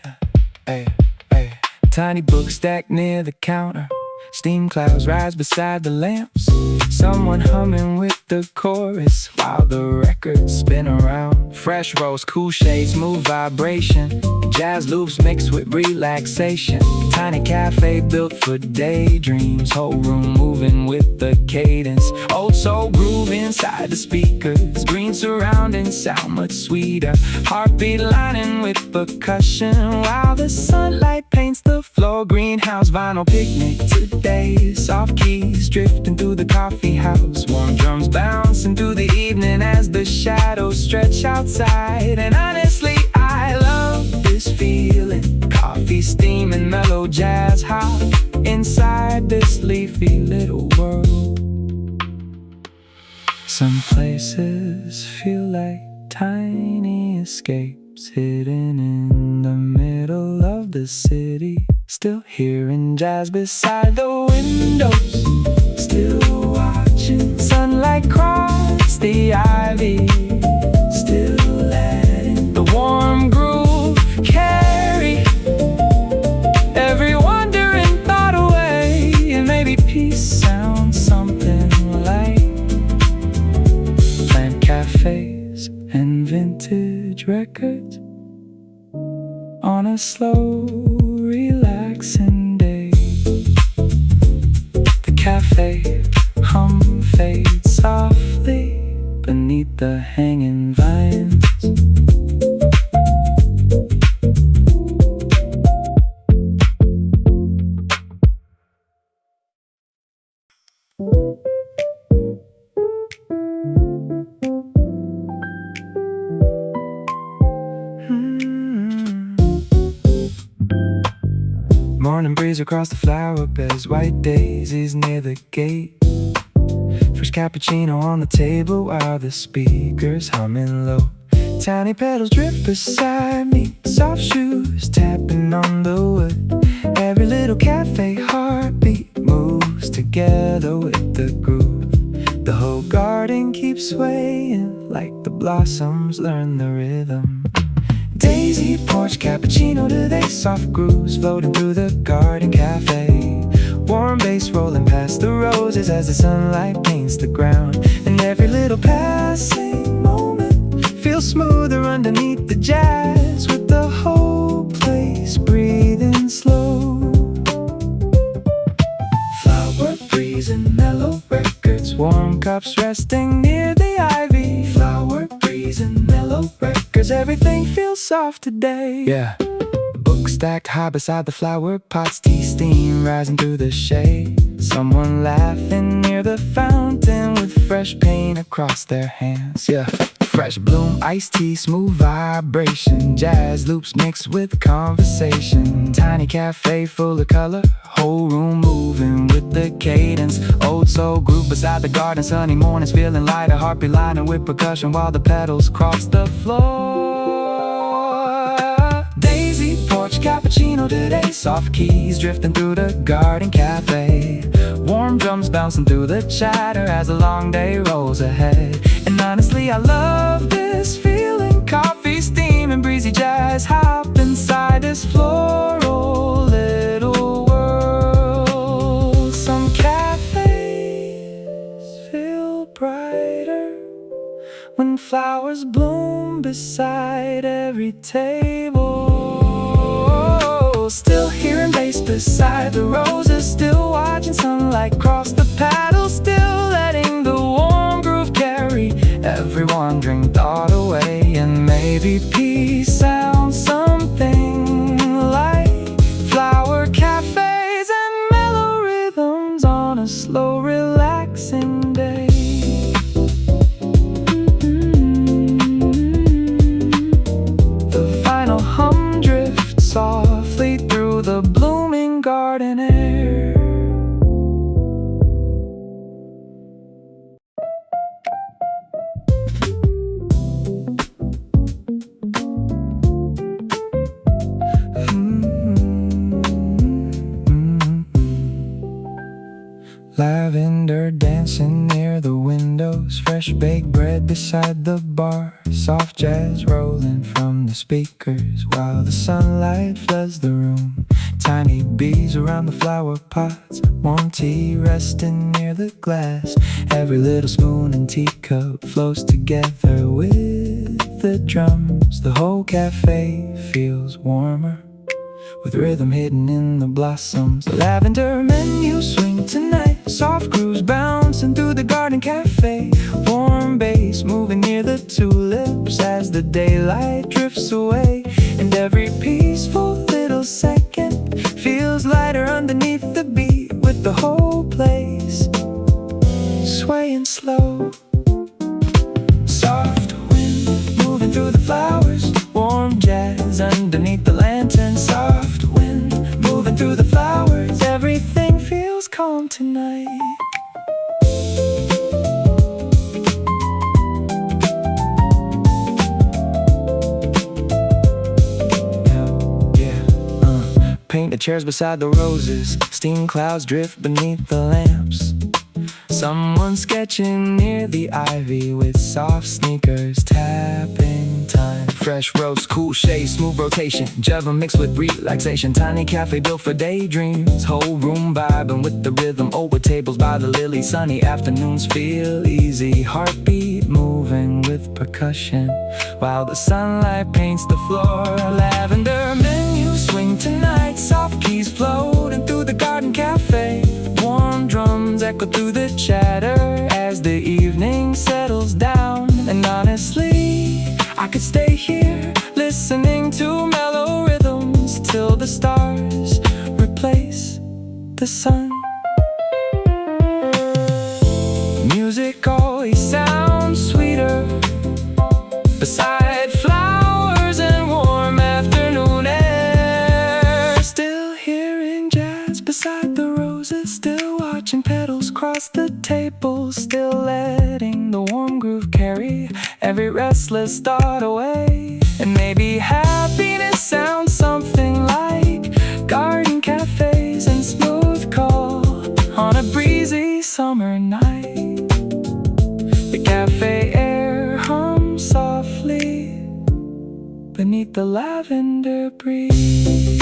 Hey, hey. Tiny book stacked near the counter. Steam clouds rise beside the lamps. Someone humming with the chorus while the records spin around. Fresh roast, cool shades, smooth vibration. Jazz loops mixed with relaxation. Tiny cafe built for daydreams. Whole room moving with the cadence. Old soul groove inside the speakers. Green surrounding sound much sweeter. Heartbeat lining with percussion while the sunlight paints the floor. Greenhouse vinyl picnic today. Soft keys drifting through the coffee house. Warm drums bouncing through the evening as the shadows stretch outside. And honestly, I love this feeling. Coffee steaming, mellow jazz hop inside this leafy little world. Some places feel like tiny escapes hidden in the middle of the city. Still hearing jazz beside the windows. Still watching sunlight cross the ivy. Still letting the warm groove carry every wandering thought away. And maybe peace sounds something like plant cafes and vintage records on a slow, relaxing day. The cafe hum fades softly beneath the hanging vines. Morning breeze across the flower beds, white daisies near the gate. Fresh cappuccino on the table while the speakers humming low. Tiny petals drift beside me, soft shoes tapping on the wood. Every little cafe heartbeat moves together with the groove. The whole garden keeps swaying like the blossoms learn the rhythm. Daisy, porch, cappuccino today. Soft grooves floating through the garden cafe. Warm bass rolling past the roses as the sunlight paints the ground. And every little passing moment feels smoother underneath the jazz, with the whole place breathing slow. Flower breeze and mellow records. Warm cups resting near the ivy. Flower breeze and mellow records. Everything feels soft today. Yeah. Book stacked high beside the flower pots. Tea steam rising through the shade. Someone laughing near the fountain with fresh paint across their hands. Yeah. Fresh bloom, iced tea, smooth vibration. Jazz loops mixed with conversation. Tiny cafe full of color. Whole room moving with the cadence. Old soul group beside the garden. Sunny mornings feeling lighter. Heartbeat lining with percussion while the petals cross the floor. Daisy, porch, cappuccino today. Soft keys drifting through the garden cafe. Warm drums bouncing through the chatter as the long day rolls ahead. And honestly, I love this feeling. Coffee steam and breezy jazz hop inside this floral little world. Some cafes feel brighter when flowers bloom beside every table. Still hearing bass beside the roses. Still watching sunlight cross the paddles. Still letting the warm groove carry every wandering thought away. And maybe peace sounds something like flower cafes and mellow rhythms on a slow, relaxing day. The vinyl hum drifts softly through the blooming garden air. Lavender dancing near the windows. Fresh baked bread beside the bar. Soft jazz rolling from the speakers while the sunlight floods the room. Tiny bees around the flower pots. Warm tea resting near the glass. Every little spoon and teacup flows together with underneath the drums. The whole cafe feels warmer, with rhythm hidden in the blossoms. The lavender menu swing tonight, soft grooves bouncing through the garden cafe. Warm bass moving near the tulips as the daylight drifts away. And every peaceful little second feels lighter underneath the beat, with the whole place swaying slow. Soft wind moving through the flowers, warm jazz underneath the lantern. Soft wind moving through the flowers, everything feels calm tonight. Paint the chairs beside the roses, steam clouds drift beneath the lamps. Someone sketching near the ivy with soft sneakers, tapping time. Fresh roast, cool shade, smooth rotation, Java mixed with relaxation. Tiny cafe built for daydreams, whole room vibing with the rhythm. Over tables by the lily, sunny afternoons feel easy. Heartbeat moving with percussion, while the sunlight paints the floor. Lavender menu swing tonight, soft keys floating through the garden cafe. Warm drums echo through the chatter as the evening settles down. And honestly, I could stay here listening to mellow rhythms till the stars replace the sun. Music always sounds sweeter beside flowers and warm afternoon air. Still hearing jazz beside the roses, still watching petals cross the table, still letting the warm groove carry every restless thought away. And maybe happiness sounds something like garden cafes and smooth call on a breezy summer night. The cafe air hums softly beneath the lavender breeze.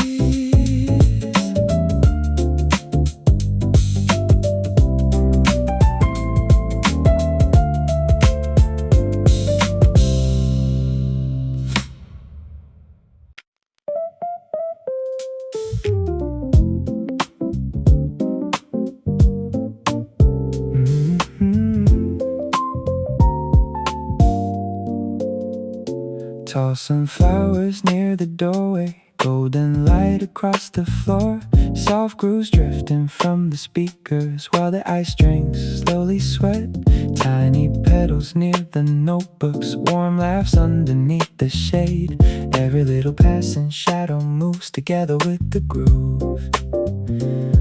Tossing flowers near the doorway, golden light across the floor. Soft grooves drifting from the speakers while the ice drinks slowly sweat. Tiny petals near the notebooks, warm laughs underneath the shade. Every little passing shadow moves together with the groove.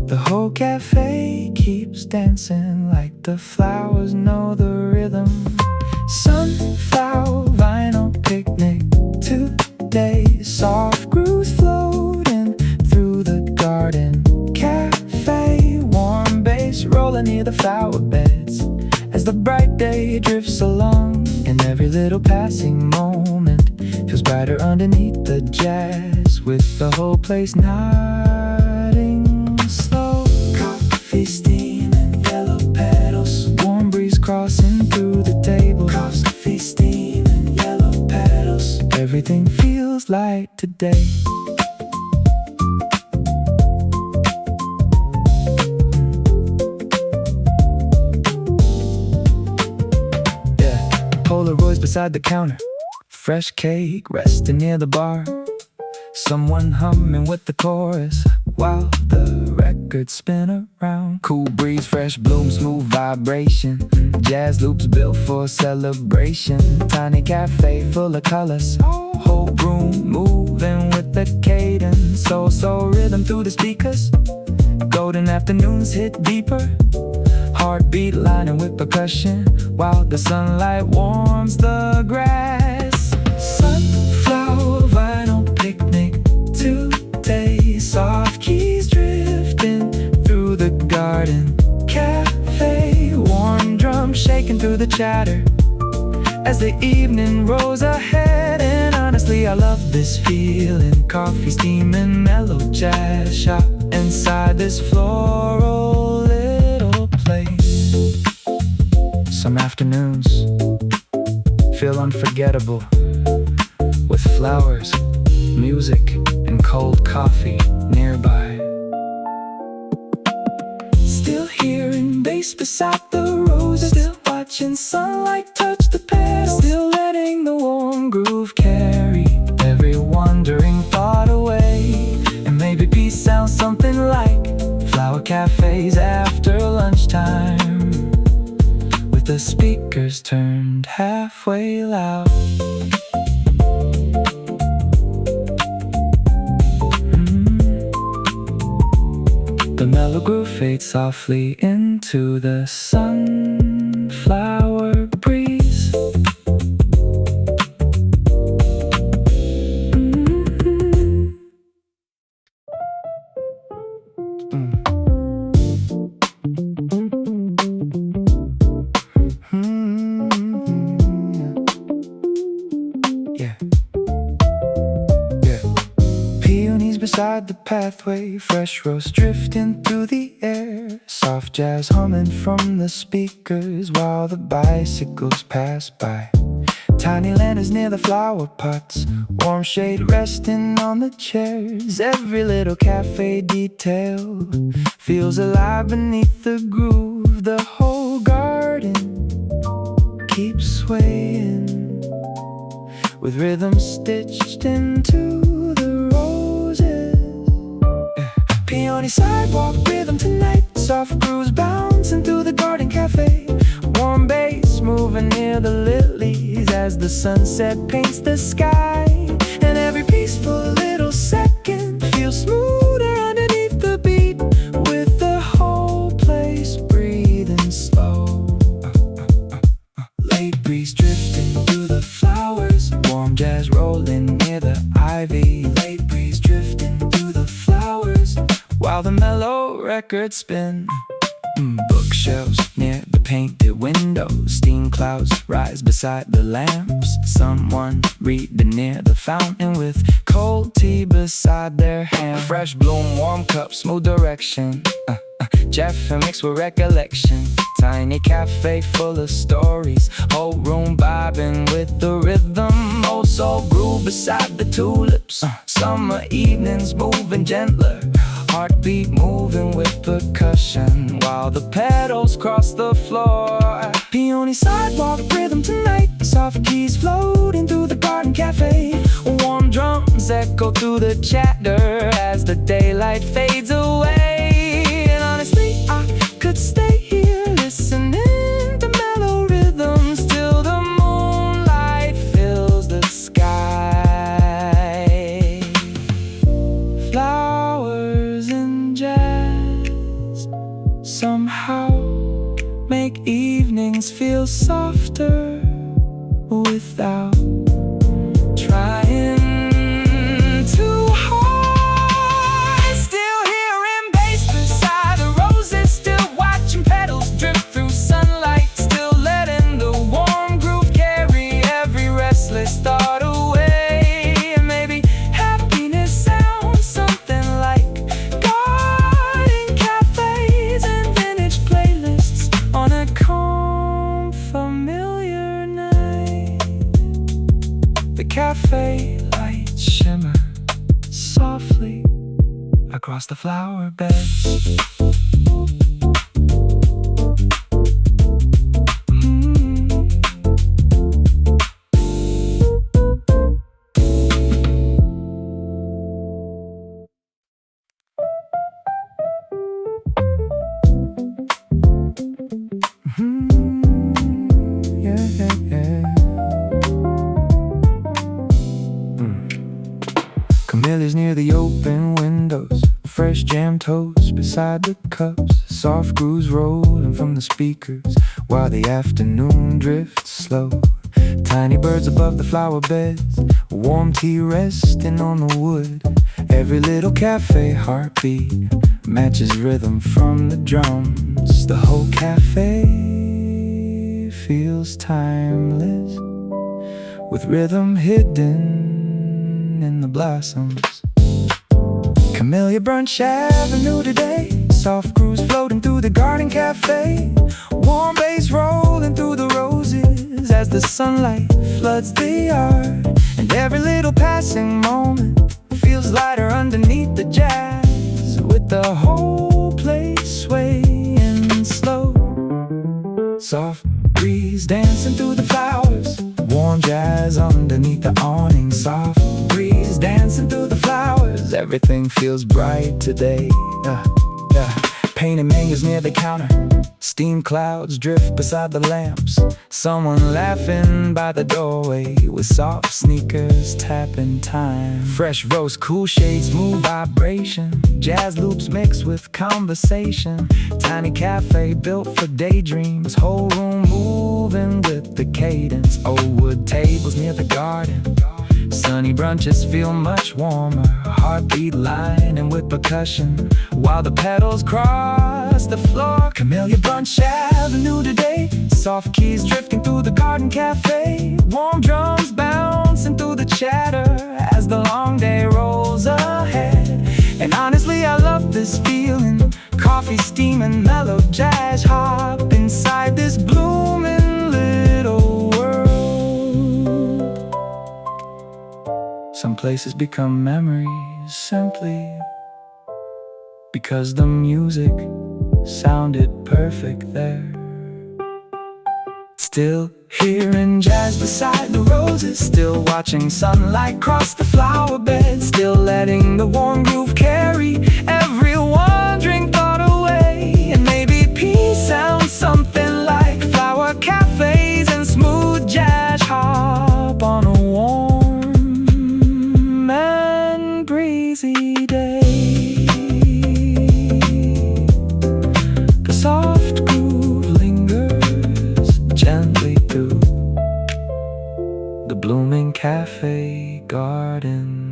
The whole cafe keeps dancing like the flowers know the rhythm. Sunflower vinyl picnic today, soft grooves floating through the garden cafe. Warm bass rolling near the flower beds as the bright day drifts along. And every little passing moment feels brighter underneath the jazz, with the whole place nodding slow. Coffee steam and yellow petals, warm breeze crossing through the table. Coffee steam and yellow petals, everything feels light today. Polaroids beside the counter, fresh cake resting near the bar. Someone humming with the chorus while the records spin around. Cool breeze, fresh bloom, smooth vibration. Jazz loops built for celebration. Tiny cafe full of colors, whole room moving with the cadence. Soul rhythm through the speakers, golden afternoons hit deeper. Heartbeat lining with percussion while the sunlight warms the grass. Sunflower vinyl picnic today, soft keys drifting through the garden cafe. Warm drums shaking through the chatter as the evening rolls ahead. And honestly, I love this feeling. Coffee steaming, mellow jazz shop inside this floral little place. Some afternoons feel unforgettable. unforgettable, with flowers, music, and cold coffee nearby. Still hearing bass beside the roses, still watching sunlight touch the petals, still letting the warm groove carry every wandering thought away. And maybe peace sounds something like flower cafes after lunchtime, with the speakers turned halfway loud. The mellow groove fades softly into the sunflower breeze. Peonies beside the pathway, fresh roast drifting through the air, soft jazz humming from the speakers while the bicycles pass by. Tiny lanterns near the flower pots, warm shade resting on the chairs. Every little cafe detail feels alive beneath the groove. The whole garden keeps swaying, with rhythm stitched into the roses. Peony sidewalk rhythm tonight, soft grooves bouncing through the garden cafe. Warm bass moving near the lilies as the sunset paints the sky. And every peaceful little second feels smoother underneath the beat, with the whole place breathing slow. Late breeze drifting through the flowers, warm jazz rolling near the ivy. Late breeze drifting through the flowers while the mellow records spin. Bookshelves near the painted windows, steam clouds rise beside the lamps. Someone reading near the fountain with cold tea beside their hand. Fresh bloom, warm cup, smooth direction. Jeff and mixed with recollection. Tiny cafe full of stories, whole room vibing with the rhythm. Old soul groove beside the tulips. Summer evenings moving gentler, heartbeat moving with percussion while the pedals cross the floor. Peony sidewalk rhythm tonight, soft keys floating through the garden cafe. Warm drums echo through the chatter as the daylight fades away. And honestly, I could stay here listening to mellow rhythms till the moonlight fills the sky. Flowers and jazz somehow make evenings feel softer without trying too hard. Still hearing bass beside the roses, still watching petals drift through sunlight, still letting the warm groove carry every restless thought away. And maybe happiness sounds something like garden cafes and vintage playlists on a calm, familiar night. The cafe lights shimmer softly across the flower beds. Camellia's near the open windows, fresh jam toast beside the cups. Soft grooves rolling from the speakers while the afternoon drifts slow. Tiny birds above the flower beds, warm tea resting on the wood. Every little cafe heartbeat matches rhythm from the drums. The whole cafe feels timeless, with rhythm hidden in the blossoms. Camellia Brunch Avenue today, soft grooves floating through the garden cafe. Warm bass rolling through the roses moves as the sunlight floods the yard. And every little passing moment feels lighter underneath the jazz, with the whole place swaying slow. Soft breeze dancing through the flowers, warm jazz underneath the awning. Soft breeze dancing through the flowers, everything feels bright today. Painted mangoes near the counter, steam clouds drift beside the lamps. Someone laughing by the doorway with soft sneakers tapping time. Fresh roast, cool shades, smooth vibration, jazz loops mixed with conversation. Tiny cafe built for daydreams, whole room moving with the cadence. Old wood tables near the garden, sunny brunches feel much warmer. Heartbeat lining with percussion while the pedals cross the floor. Camellia Brunch Avenue today, soft keys drifting through the garden cafe. Warm drums bouncing through the chatter as the long day rolls ahead. And honestly, I love this feeling. Coffee steaming, mellow Jazzhop inside this blooming little world. Some places become memories simply because the music sounded perfect there. Still hearing jazz beside the roses, still watching sunlight cross the flower bed, still letting the warm groove carry every wandering thought away. And maybe peace sounds something like flower cafes and smooth Jazzhop on a warm and breezy day. The soft groove lingers gently through the blooming cafe garden.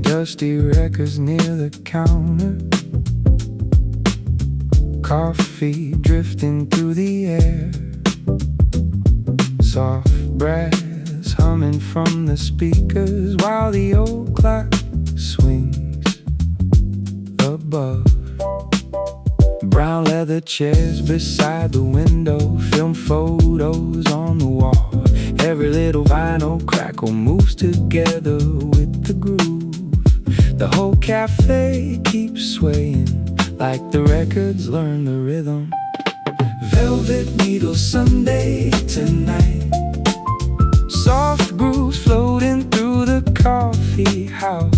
Dusty records near the counter, coffee drifting through the air, soft brass humming from the speakers while the old clock swings above. Brown leather chairs beside the window, film photos on the wall. Every little vinyl crackle moves together with the groove. The whole cafe keeps swaying like the records learn the rhythm. Velvet needle Sunday tonight, soft grooves floating through the coffee house.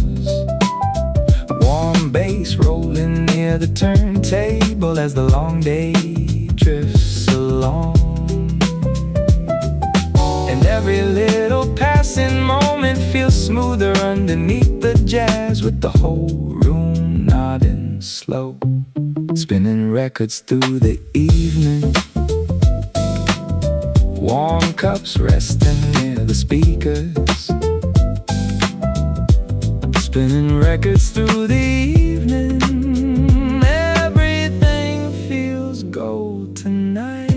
Warm bass rolling near the turntable as the long day drifts along. And every little passing moment feels smoother underneath the jazz, with the whole room nodding slow, spinning records through the evening. Warm cups resting near the speakers, spinning records through the evening. Everything feels gold tonight.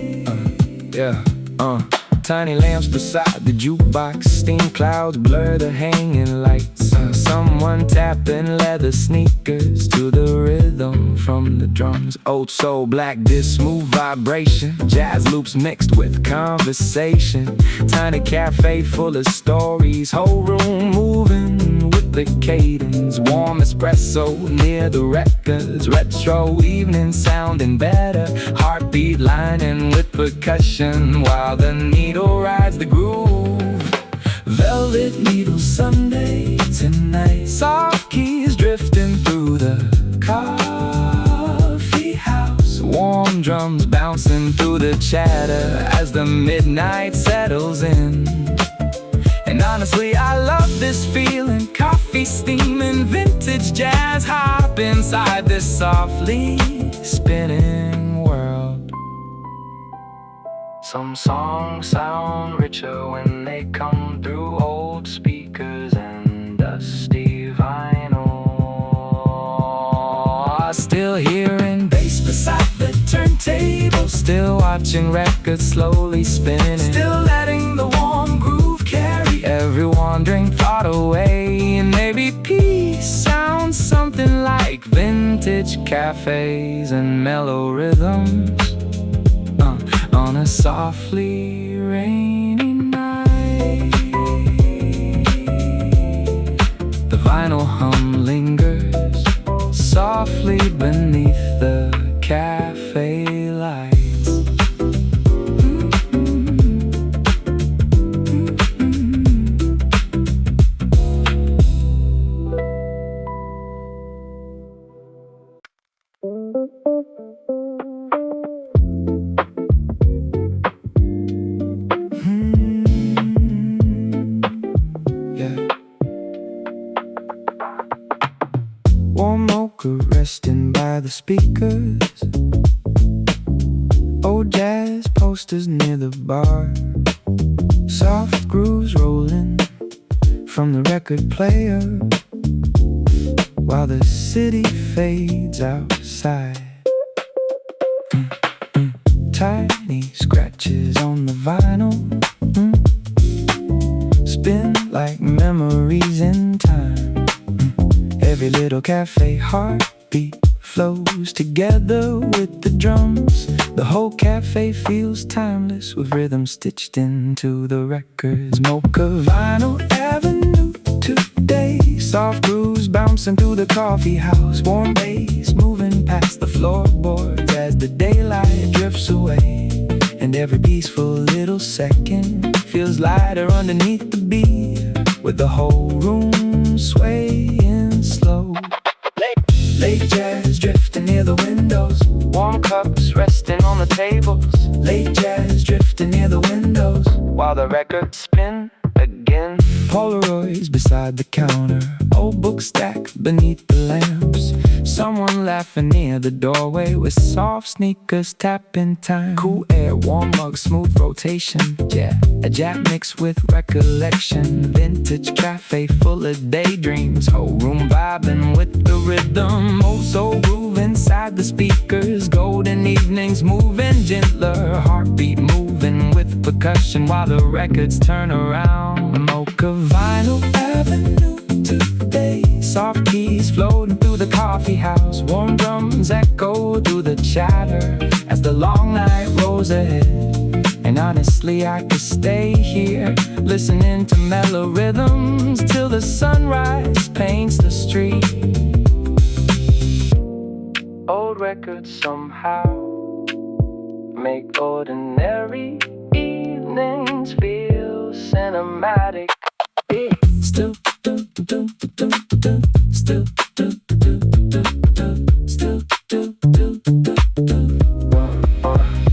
Tiny lamps beside the jukebox, steam clouds blur the hanging lights. Someone tapping leather sneakers to the rhythm from the drums. Old soul, black disc, smooth vibration, jazz loops mixed with conversation. Tiny cafe full of stories, whole room moving with the cadence. Warm espresso near the records, retro evening sounding better. Heartbeat lining with percussion while the needle rides the groove. velvet needle Sunday tonight. Soft keys drifting through the coffee house. Warm drums bouncing through the chatter as the midnight settles in. And honestly, I love this feeling. Coffee steaming, vintage Jazzhop inside this softly spinning world. Some songs sound richer when they come through old speakers and dusty vinyl. Still hearing bass beside the turntable, still watching records slowly spinning, still letting the warm groove carry every wandering thought away. And maybe peace sounds something like vintage cafes and mellow rhythms on a softly rainy night. The vinyl hum lingers softly beneath the cafe lights. Warm mocha resting by the speakers. Old jazz posters near the bar. Soft grooves rolling from the record player while the city fades outside. Tiny scratches on the vinyl spin like memories in time. Every little cafe heartbeat flows together with the drums. The whole cafe feels timeless with rhythm stitched into the records. Mocha vinyl avenue today. Soft grooves bouncing through the coffee house. Warm bass moving past the floorboards as the daylight drifts away. And every peaceful little second feels lighter underneath the beat, with the whole room swaying slow. Late jazz drifting near the windows. Warm cups resting on the tables. Late jazz drifting near the windows while the records spin again. Polaroids beside the counter. Old book stack beneath the lamps. Someone laughing near the doorway with soft sneakers tapping time. Cool air, warm mug, smooth rotation. Yeah, a jam mixed with recollection. Vintage cafe full of daydreams. Whole room vibing with the rhythm. Oh, so groove inside the speakers. Golden evenings moving gentler. Heartbeat moving with percussion while the records turn around. Mocha vinyl avenue today. Soft keys floating through the coffee house. Warm drums echo through the chatter as the long night rolls ahead. And honestly, I could stay here listening to mellow rhythms till the sunrise paints the street. Old records somehow make ordinary evenings feel cinematic.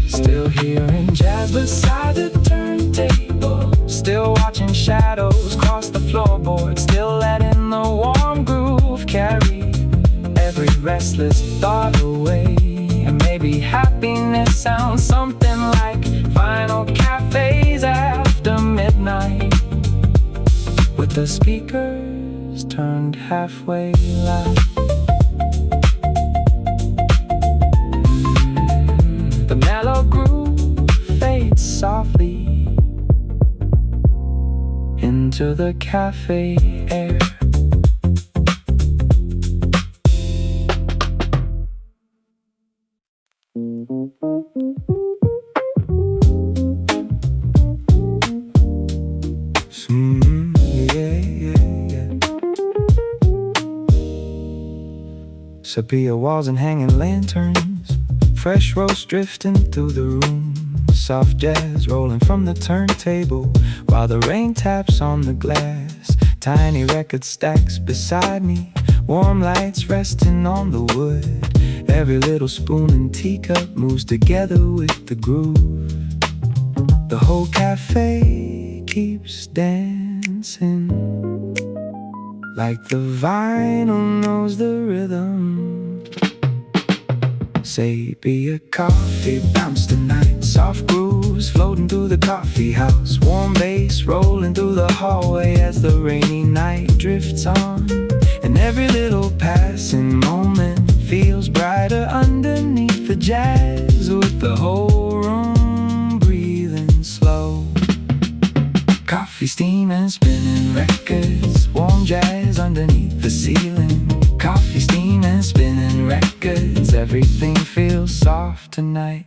Still hearing jazz beside the turntable. Still watching shadows cross the floorboard. Still letting the warm groove carry every restless thought away. And maybe happiness sounds something like vinyl cafes after midnight, with the speakers turned halfway loud. The mellow groove fades softly into the cafe air. Sepia walls and hanging lanterns. Fresh roast drifting through the room. soft jazz rolling from the turntable while the rain taps on the glass. Tiny record stacks beside me, warm lights resting on the wood. Every little spoon and teacup moves together with the groove. The whole cafe keeps dancing like the vinyl knows the rhythm. Sepia coffee bounce tonight, soft grooves floating through the coffee house. Warm bass rolling through the hallway as the rainy night drifts on. And every little passing moment feels brighter underneath the jazz, with the whole room breathing slow. Coffee steaming, spinning records, warm jazz underneath the ceiling. Coffee steaming, spinning records, everything feels soft tonight.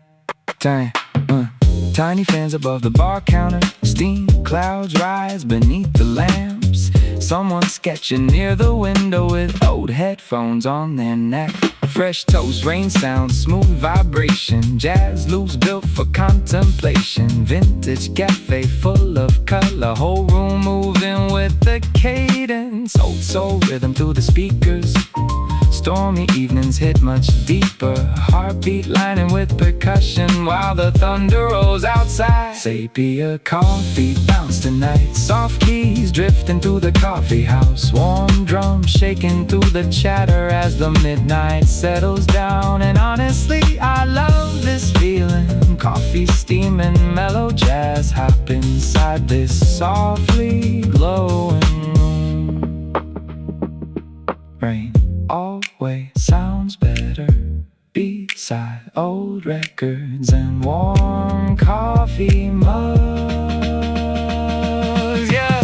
Tiny fans above the bar counter, steam clouds rise beneath the lamps. Someone sketching near the window with old headphones on their neck. Fresh toast, rain sounds, smooth vibration. Jazz loops built for contemplation. Vintage cafe full of color, whole room moving with the cadence. Old soul rhythm through the speakers. Stormy evenings hit much deeper, heartbeat lining with percussion while the thunder rolls outside. Sepia coffee bounce tonight, soft keys drifting through the coffee house. Warm drums shaking through the chatter as the midnight settles down. And honestly, I love this feeling. Coffee steaming, mellow jazz hop inside this softly glowing room. Rain always sounds better beside old records and warm coffee mugs, yeah.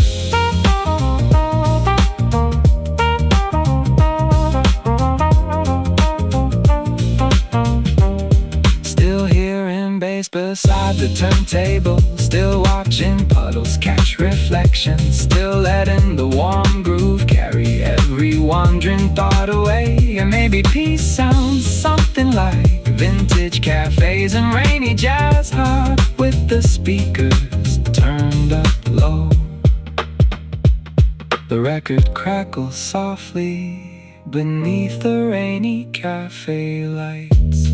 Still hearing bass beside the turntable, still watching puddles catch reflections, still letting the warm groove carry every wandering thought away. And maybe peace sounds something like vintage cafes and rainy Jazzhop with the speakers turned up low. The record crackles softly beneath the rainy cafe lights.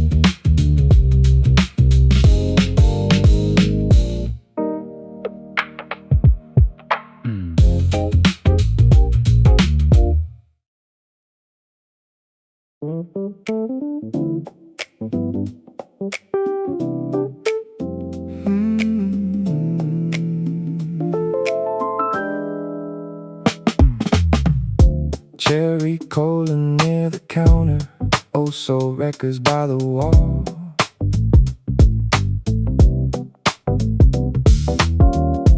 Cherry cola near the counter, oh so records by the wall.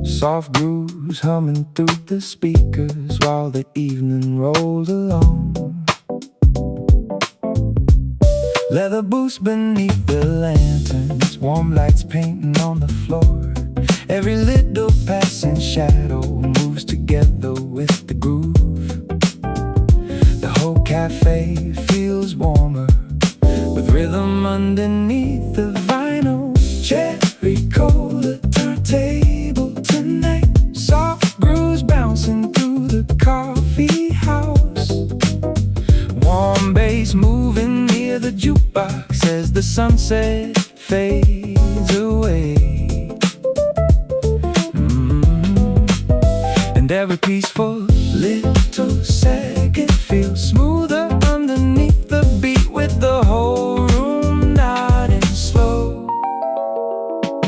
Soft grooves humming through the speakers while the evening rolls along. Leather boots beneath the lanterns, warm lights painting on the floor. Every little passing shadow moves together with the groove. The whole cafe feels warmer with rhythm underneath the vinyl. Cherry cola turntable tonight, soft grooves bouncing through the coffee house. Warm bass moving near the jukebox as the sunset fades away. And every peaceful little second feels smoother underneath the beat, with the whole room nodding slow.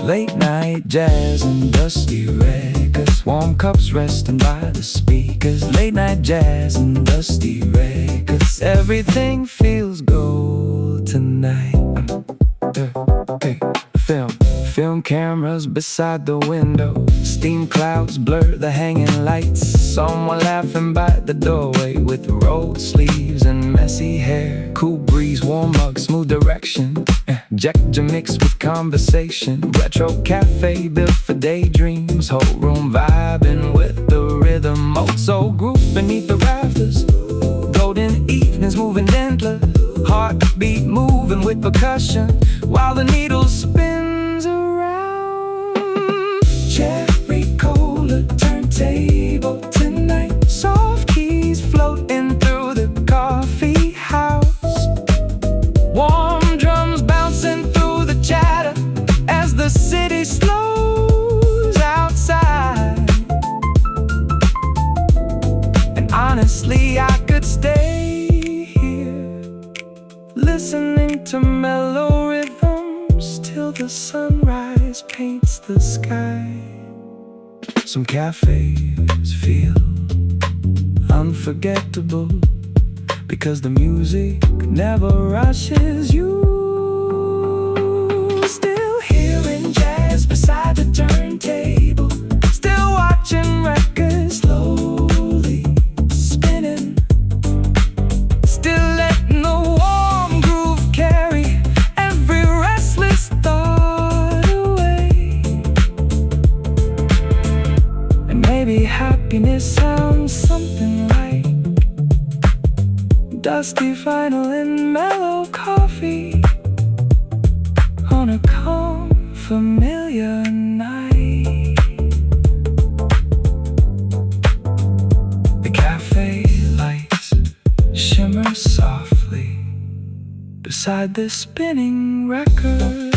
Late night jazz and dusty records, warm cups resting by the speakers. Late night jazz and dusty records, everything feels gold tonight. Film cameras beside the window, steam clouds blur the hanging lights. Someone laughing by the doorway with rolled sleeves and messy hair. Cool breeze, warm mug, smooth direction. Gesture mixed with conversation. Retro cafe built for daydreams. Whole room vibing with the rhythm. Old soul group beneath the rafters. Golden evenings moving endless. Heartbeat moving with percussion while the needle spins around. listening to mellow rhythms till the sunrise paints the sky. Some cafes feel unforgettable because the music never rushes you. Still hearing jazz beside the turntable, still watching records slowly spinning, still letting the warm groove carry every restless thought away. And maybe happiness sounds something like dusty vinyl and mellow coffee on a calm, familiar night. The cafe lights shimmer softly beside the spinning record.